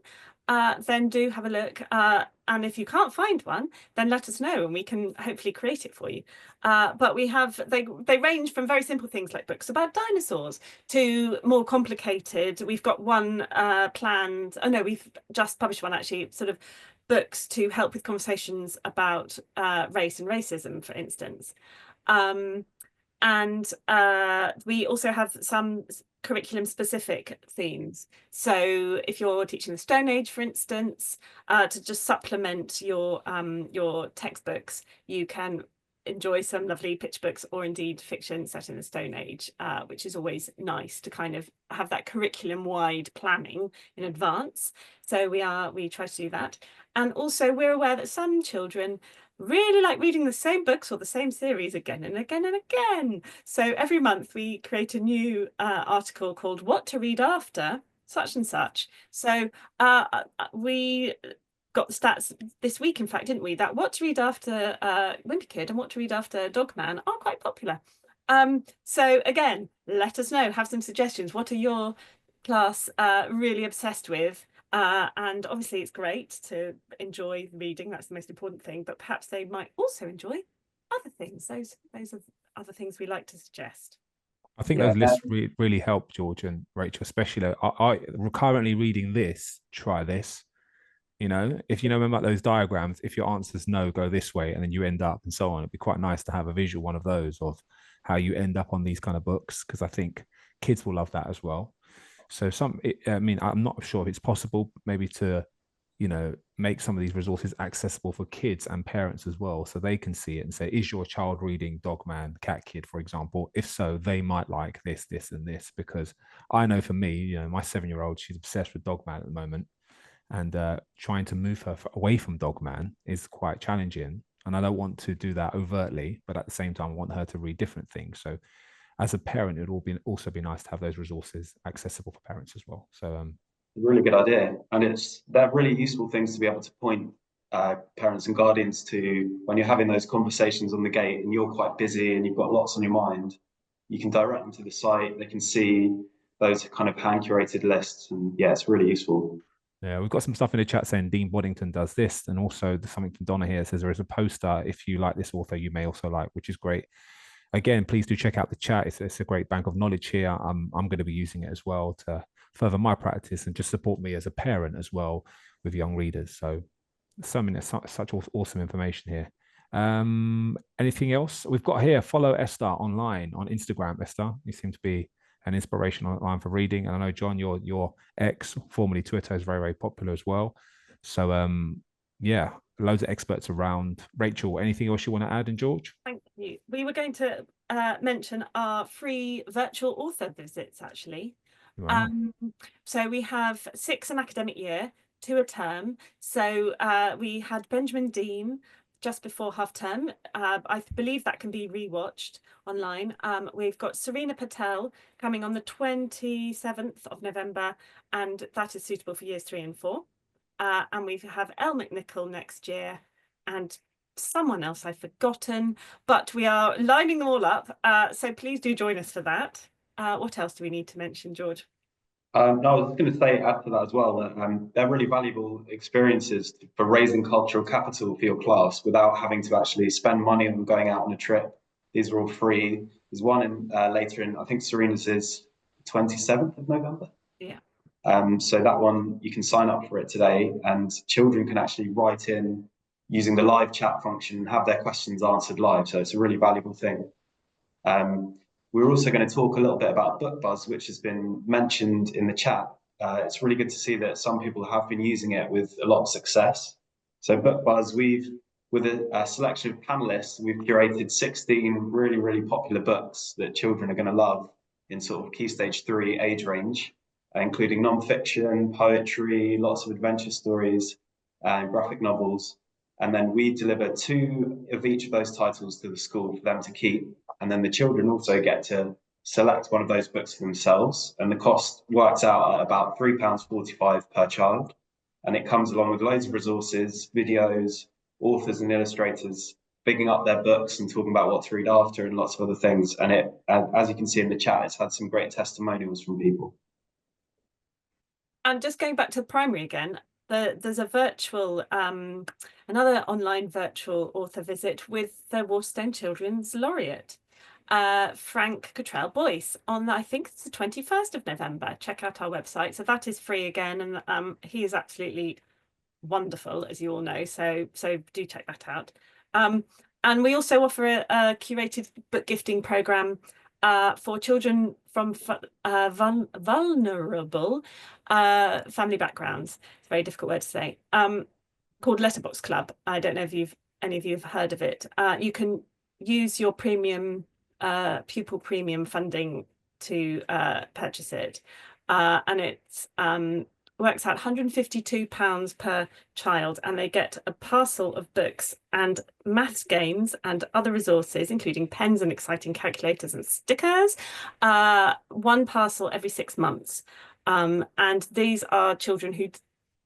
then do have a look. And if you can't find one, then let us know and we can hopefully create it for you. But we have, they range from very simple things like books about dinosaurs to more complicated. We've got one planned, oh no, we've just published one actually, sort of books to help with conversations about race and racism, for instance. And we also have some curriculum specific themes. So if you're teaching the Stone Age, for instance, to just supplement your textbooks, you can enjoy some lovely picture books or indeed fiction set in the Stone Age, which is always nice to kind of have that curriculum wide planning in advance. So we try to do that. And also we're aware that some children really like reading the same books or the same series again and again and again. So every month we create a new article called What to Read After such and such. So we got the stats this week, in fact, didn't we, that What to Read After Wimpy Kid and What to Read After Dogman are quite popular. So again, let us know, have some suggestions. What are your class really obsessed with? And obviously it's great to enjoy reading, that's the most important thing, but perhaps they might also enjoy other things. Those are other things we like to suggest. I think those lists really help, George and Rachel, especially. We're currently reading this, try this. You know, if you know about those diagrams, if your answer's no, go this way, and then you end up and so on. It'd be quite nice to have a visual one of those of how you end up on these kind of books, because I think kids will love that as well. So I mean, I'm not sure if it's possible maybe to, you know, make some of these resources accessible for kids and parents as well, so they can see it and say, is your child reading Dogman, Cat Kid, for example? If so, they might like this, this, and this, because I know for me, you know, my 7-year-old, she's obsessed with Dogman at the moment, and trying to move her away from Dogman is quite challenging. And I don't want to do that overtly, but at the same time, I want her to read different things. So as a parent, it would also be nice to have those resources accessible for parents as well. So really good idea, and they're really useful things to be able to point parents and guardians to when you're having those conversations on the gate and you're quite busy and you've got lots on your mind. You can direct them to the site, they can see those kind of hand curated lists, and yeah, it's really useful. Yeah, we've got some stuff in the chat saying Dean Boddington does this, and also there's something from Donna here says there is a poster if you like this author you may also like, which is great. Again, please do check out the chat. It's a great bank of knowledge here. I'm going to be using it as well to further my practice and just support me as a parent as well with young readers. So such awesome information here. Anything else we've got here? Follow Esther online on Instagram. Esther, you seem to be an inspiration online for reading, and I know John, your ex, formerly Twitter, is very, very popular as well. So yeah, loads of experts around. Rachel, anything else you want to add? And George? Thank you. We were going to mention our free virtual author visits, actually. Wow. So we have 6 an academic year, 2 a term. So we had Benjamin Dean just before half term. I believe that can be rewatched online. We've got Serena Patel coming on the 27th of November, and that is suitable for years 3 and 4. And we have Elle McNichol next year, and someone else I've forgotten, but we are lining them all up. So please do join us for that. What else do we need to mention, George? No, I was going to say, add to that as well, that they're really valuable experiences for raising cultural capital for your class without having to actually spend money on going out on a trip. These are all free. There's one in later in, I think Serena's is 27th of November. Yeah. So that one, you can sign up for it today, and children can actually write in using the live chat function and have their questions answered live. So it's a really valuable thing. We're also going to talk a little bit about Book Buzz, which has been mentioned in the chat. It's really good to see that some people have been using it with a lot of success. So Book Buzz, with a selection of panelists, we've curated 16 really, really popular books that children are going to love in sort of Key Stage 3 age range, including non-fiction, poetry, lots of adventure stories, and graphic novels. And then we deliver 2 of each of those titles to the school for them to keep. And then the children also get to select one of those books for themselves. And the cost works out at about £3.45 per child. And it comes along with loads of resources, videos, authors and illustrators bigging up their books and talking about what to read after and lots of other things. And it, as you can see in the chat, it's had some great testimonials from people. And just going back to the primary again, there's a virtual, another online virtual author visit with the Waterstone Children's Laureate, Frank Cottrell Boyce, on, I think it's the 21st of November. Check out our website. So that is free again. And he is absolutely wonderful, as you all know. So do check that out. And we also offer a curated book gifting program for children from vulnerable family backgrounds. It's a very difficult word to say. Called Letterbox Club. I don't know if any of you have heard of it. You can use your premium pupil premium funding to purchase it, and it's works out £152 per child, and they get a parcel of books and maths games and other resources, including pens and exciting calculators and stickers, 1 parcel every 6 months. And these are children who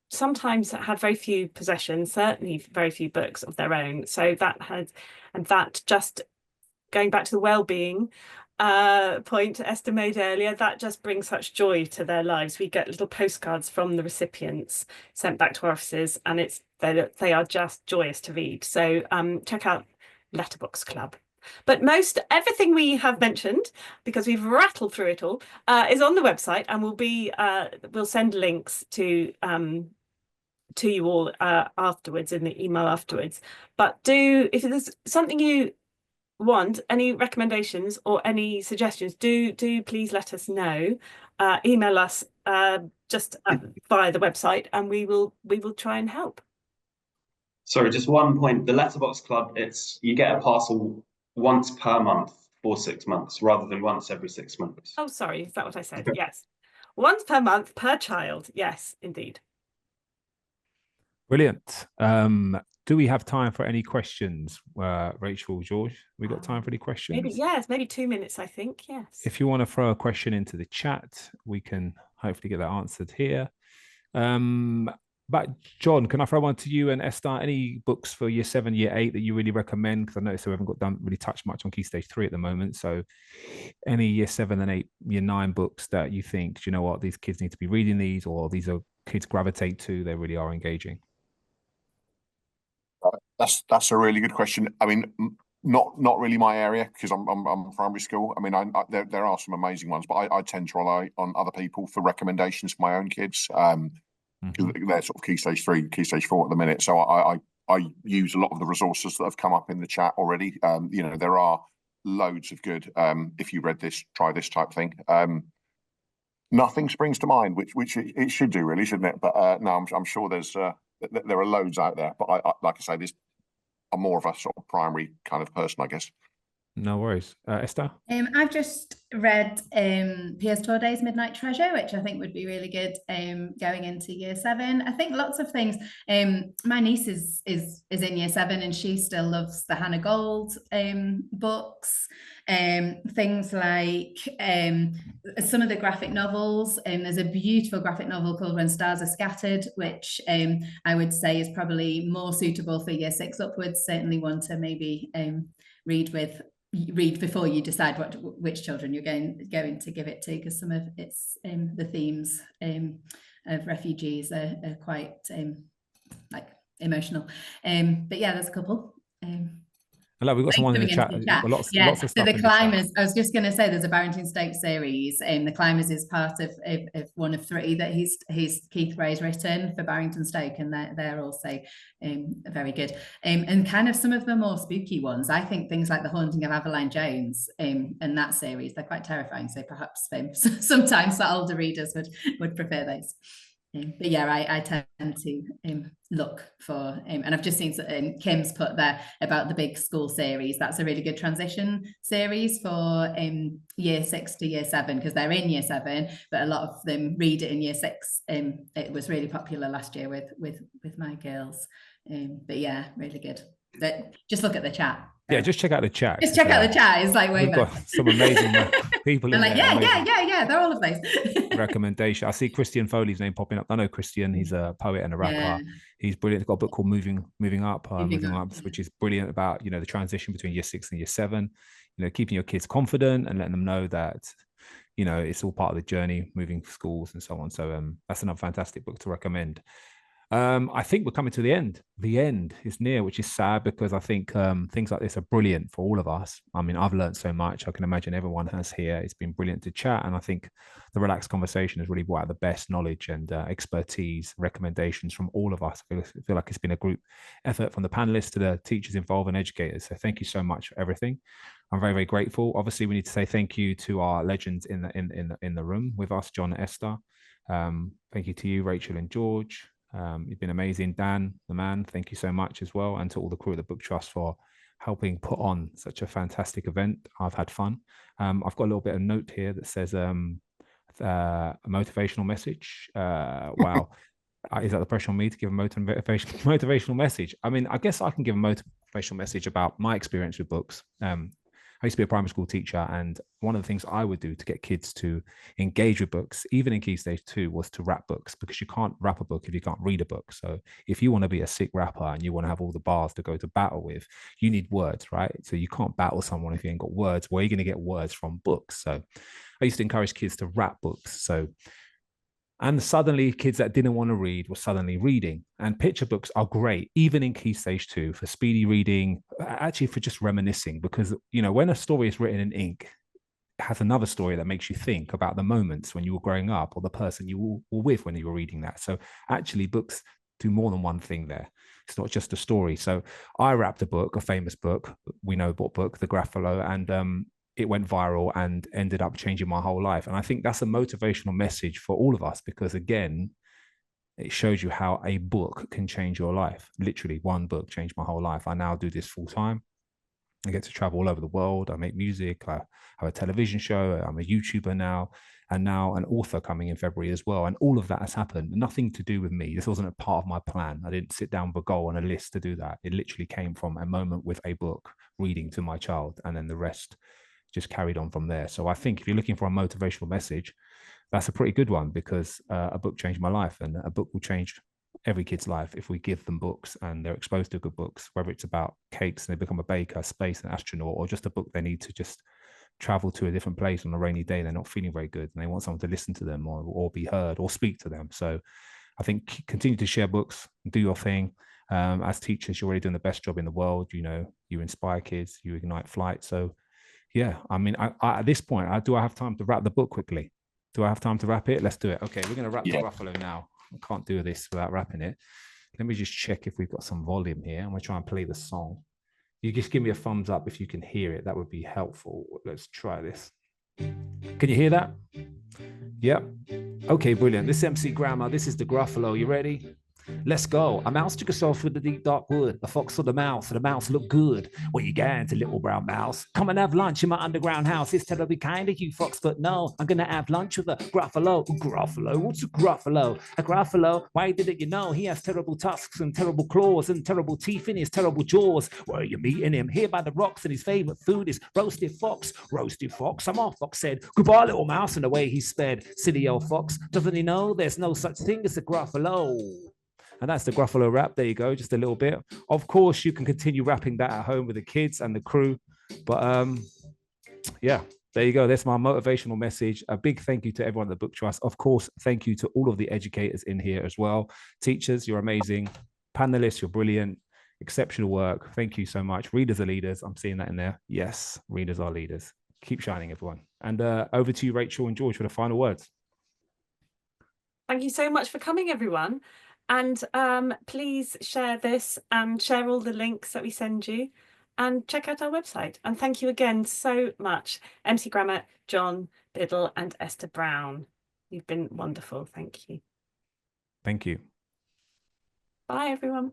sometimes had very few possessions, certainly very few books of their own. So that just going back to the well-being point Esther made earlier, that just brings such joy to their lives. We get little postcards from the recipients sent back to our offices, and they are just joyous to read. So check out Letterbox Club. But everything we have mentioned, because we've rattled through it all, is on the website, and we'll send links to you all afterwards in the email afterwards. But if there's something you want, any recommendations or any suggestions, do please let us know. Email us just via the website, and we will try and help. Sorry, just one point. The Letterbox Club, you get a parcel once per month for 6 months rather than once every 6 months. Oh, sorry, is that what I said? Yes, once per month per child. Yes, indeed. Brilliant. Do we have time for any questions, Rachel, George? We got time for any questions? Maybe 2 minutes, I think. Yes. If you want to throw a question into the chat, we can hopefully get that answered here. But John, can I throw one to you and Esther? Any books for year 7, year 8 that you really recommend? Because I noticed we haven't really touched much on Key Stage 3 at the moment. So any year 7 and 8, year 9 books that you think, do you know what, these kids need to be reading these, or these are kids gravitate to, they really are engaging? That's a really good question. I mean, not really my area, because I'm primary school. I mean, there are some amazing ones, but I tend to rely on other people for recommendations for my own kids. They're sort of Key Stage 3, Key Stage 4 at the minute. So I use a lot of the resources that have come up in the chat already. There are loads of good. If you read this, try this type thing. Nothing springs to mind, which it should do, really, shouldn't it? But no, I'm sure there are loads out there. But like I say, I'm more of a sort of primary kind of person, I guess. No worries. Esther? I've just read Piers Torday's Midnight Treasure, which I think would be really good going into year 7. I think lots of things. My niece is in year 7 and she still loves the Hannah Gold books. Things like some of the graphic novels. There's a beautiful graphic novel called When Stars Are Scattered, which I would say is probably more suitable for year 6 upwards. Certainly one to maybe read before you decide which children you're going to give it to, because some of its the themes of refugees are quite like emotional. But yeah, there's a couple. Hello, we've got someone in the chat. Lots of stuff. So the Climbers, I was just going to say, there's a Barrington Stakes series. The Climbers is part of one of 3 that Keith Gray's written for Barrington Stoke, and they're also very good. And kind of some of the more spooky ones, I think things like The Haunting of Aveline Jones and that series, they're quite terrifying. So perhaps sometimes the older readers would prefer those. But yeah, I tend to look for, and I've just seen Kim's put there about the Big School series. That's a really good transition series for year 6 to year 7, because they're in year 7, but a lot of them read it in year 6. It was really popular last year with my girls. But yeah, really good. But just look at the chat. Yeah, just check out the chat. Just check out the chat. It's like way we've got some amazing people in like, there. Yeah, they're all of those. Recommendation. I see Christian Foley's name popping up. I know Christian, he's a poet and a rapper. Yeah. He's brilliant. He's got a book called Moving Up, which is brilliant about, the transition between year 6 and year 7, keeping your kids confident and letting them know that, it's all part of the journey, moving schools and so on. So that's another fantastic book to recommend. I think we're coming to the end. The end is near, which is sad, because I think things like this are brilliant for all of us. I mean, I've learned so much. I can imagine everyone has here. It's been brilliant to chat. And I think the relaxed conversation has really brought out the best knowledge and expertise, recommendations from all of us. I feel like it's been a group effort from the panelists to the teachers involved and educators. So thank you so much for everything. I'm very, very grateful. Obviously, we need to say thank you to our legends in the room with us, Jon and Esther. Thank you to you, Rachel and George. You've been amazing. Dan, the man, thank you so much as well. And to all the crew at the Book Trust for helping put on such a fantastic event. I've had fun. I've got a little bit of note here that says a motivational message. Wow. Is that the pressure on me to give a motivational message? I mean, I guess I can give a motivational message about my experience with books. I used to be a primary school teacher, and one of the things I would do to get kids to engage with books, even in Key Stage 2, was to wrap books, because you can't wrap a book if you can't read a book. So if you want to be a sick rapper and you want to have all the bars to go to battle with, you need words, right? So you can't battle someone if you ain't got words. Where are you going to get words from? Books. So I used to encourage kids to wrap books. And suddenly kids that didn't want to read were suddenly reading. And picture books are great, even in Key Stage 2, for speedy reading, actually for just reminiscing, because, when a story is written in ink, it has another story that makes you think about the moments when you were growing up or the person you were with when you were reading that. So actually books do more than one thing there. It's not just a story. So I wrapped a book, a famous book, we know what book, The Gruffalo, and it went viral and ended up changing my whole life. And I think that's a motivational message for all of us, because again, it shows you how a book can change your life. Literally, one book changed my whole life. I now do this full time. I get to travel all over the world. I make music. I have a television show. I'm a YouTuber now, and now an author coming in February as well. And all of that has happened. Nothing to do with me. This wasn't a part of my plan. I didn't sit down with a goal on a list to do that. It literally came from a moment with a book, reading to my child, and then the rest just carried on from there. So I think if you're looking for a motivational message, that's a pretty good one, because a book changed my life, and a book will change every kid's life if we give them books and they're exposed to good books, whether it's about cakes and they become a baker, space, an astronaut, or just a book they need to just travel to a different place on a rainy day. They're not feeling very good and they want someone to listen to them or be heard or speak to them. So I think continue to share books, do your thing. As teachers, you're already doing the best job in the world. You inspire kids, you ignite flight. So yeah, I mean, I at this point, do I have time to wrap the book quickly? Do I have time to wrap it? Let's do it. Okay, we're going to wrap the Gruffalo now. I can't do this without wrapping it. Let me just check if we've got some volume here. I'm going to try and play the song. You just give me a thumbs up if you can hear it. That would be helpful. Let's try this. Can you hear that? Yep. Okay, brilliant. This is MC Grammar. This is the Gruffalo. You ready? Let's go. A mouse took herself through the deep dark wood. A fox saw the mouse, and the mouse looked good. Where you going to, little brown mouse? Come and have lunch in my underground house. It's terribly kind of you, fox, but no, I'm gonna have lunch with a gruffalo. Gruffalo? What's a gruffalo? A gruffalo? Why didn't you know? He has terrible tusks and terrible claws and terrible teeth in his terrible jaws. Where are you meeting him? Here by the rocks, and his favorite food is roasted fox. Roasted fox? Some old fox said, goodbye, little mouse, and away he sped. Silly old fox, doesn't he know there's no such thing as a gruffalo? And that's the Gruffalo rap. There you go, just a little bit. Of course, you can continue rapping that at home with the kids and the crew. But yeah, there you go. That's my motivational message. A big thank you to everyone at the Book Trust. Of course, thank you to all of the educators in here as well. Teachers, you're amazing. Panelists, you're brilliant. Exceptional work. Thank you so much. Readers are leaders. I'm seeing that in there. Yes, readers are leaders. Keep shining, everyone. And over to you, Rachel and George, for the final words. Thank you so much for coming, everyone. And please share this and share all the links that we send you and check out our website. And thank you again so much, MC Grammar, Jon Biddle and Esther Brown. You've been wonderful. Thank you. Thank you. Bye, everyone.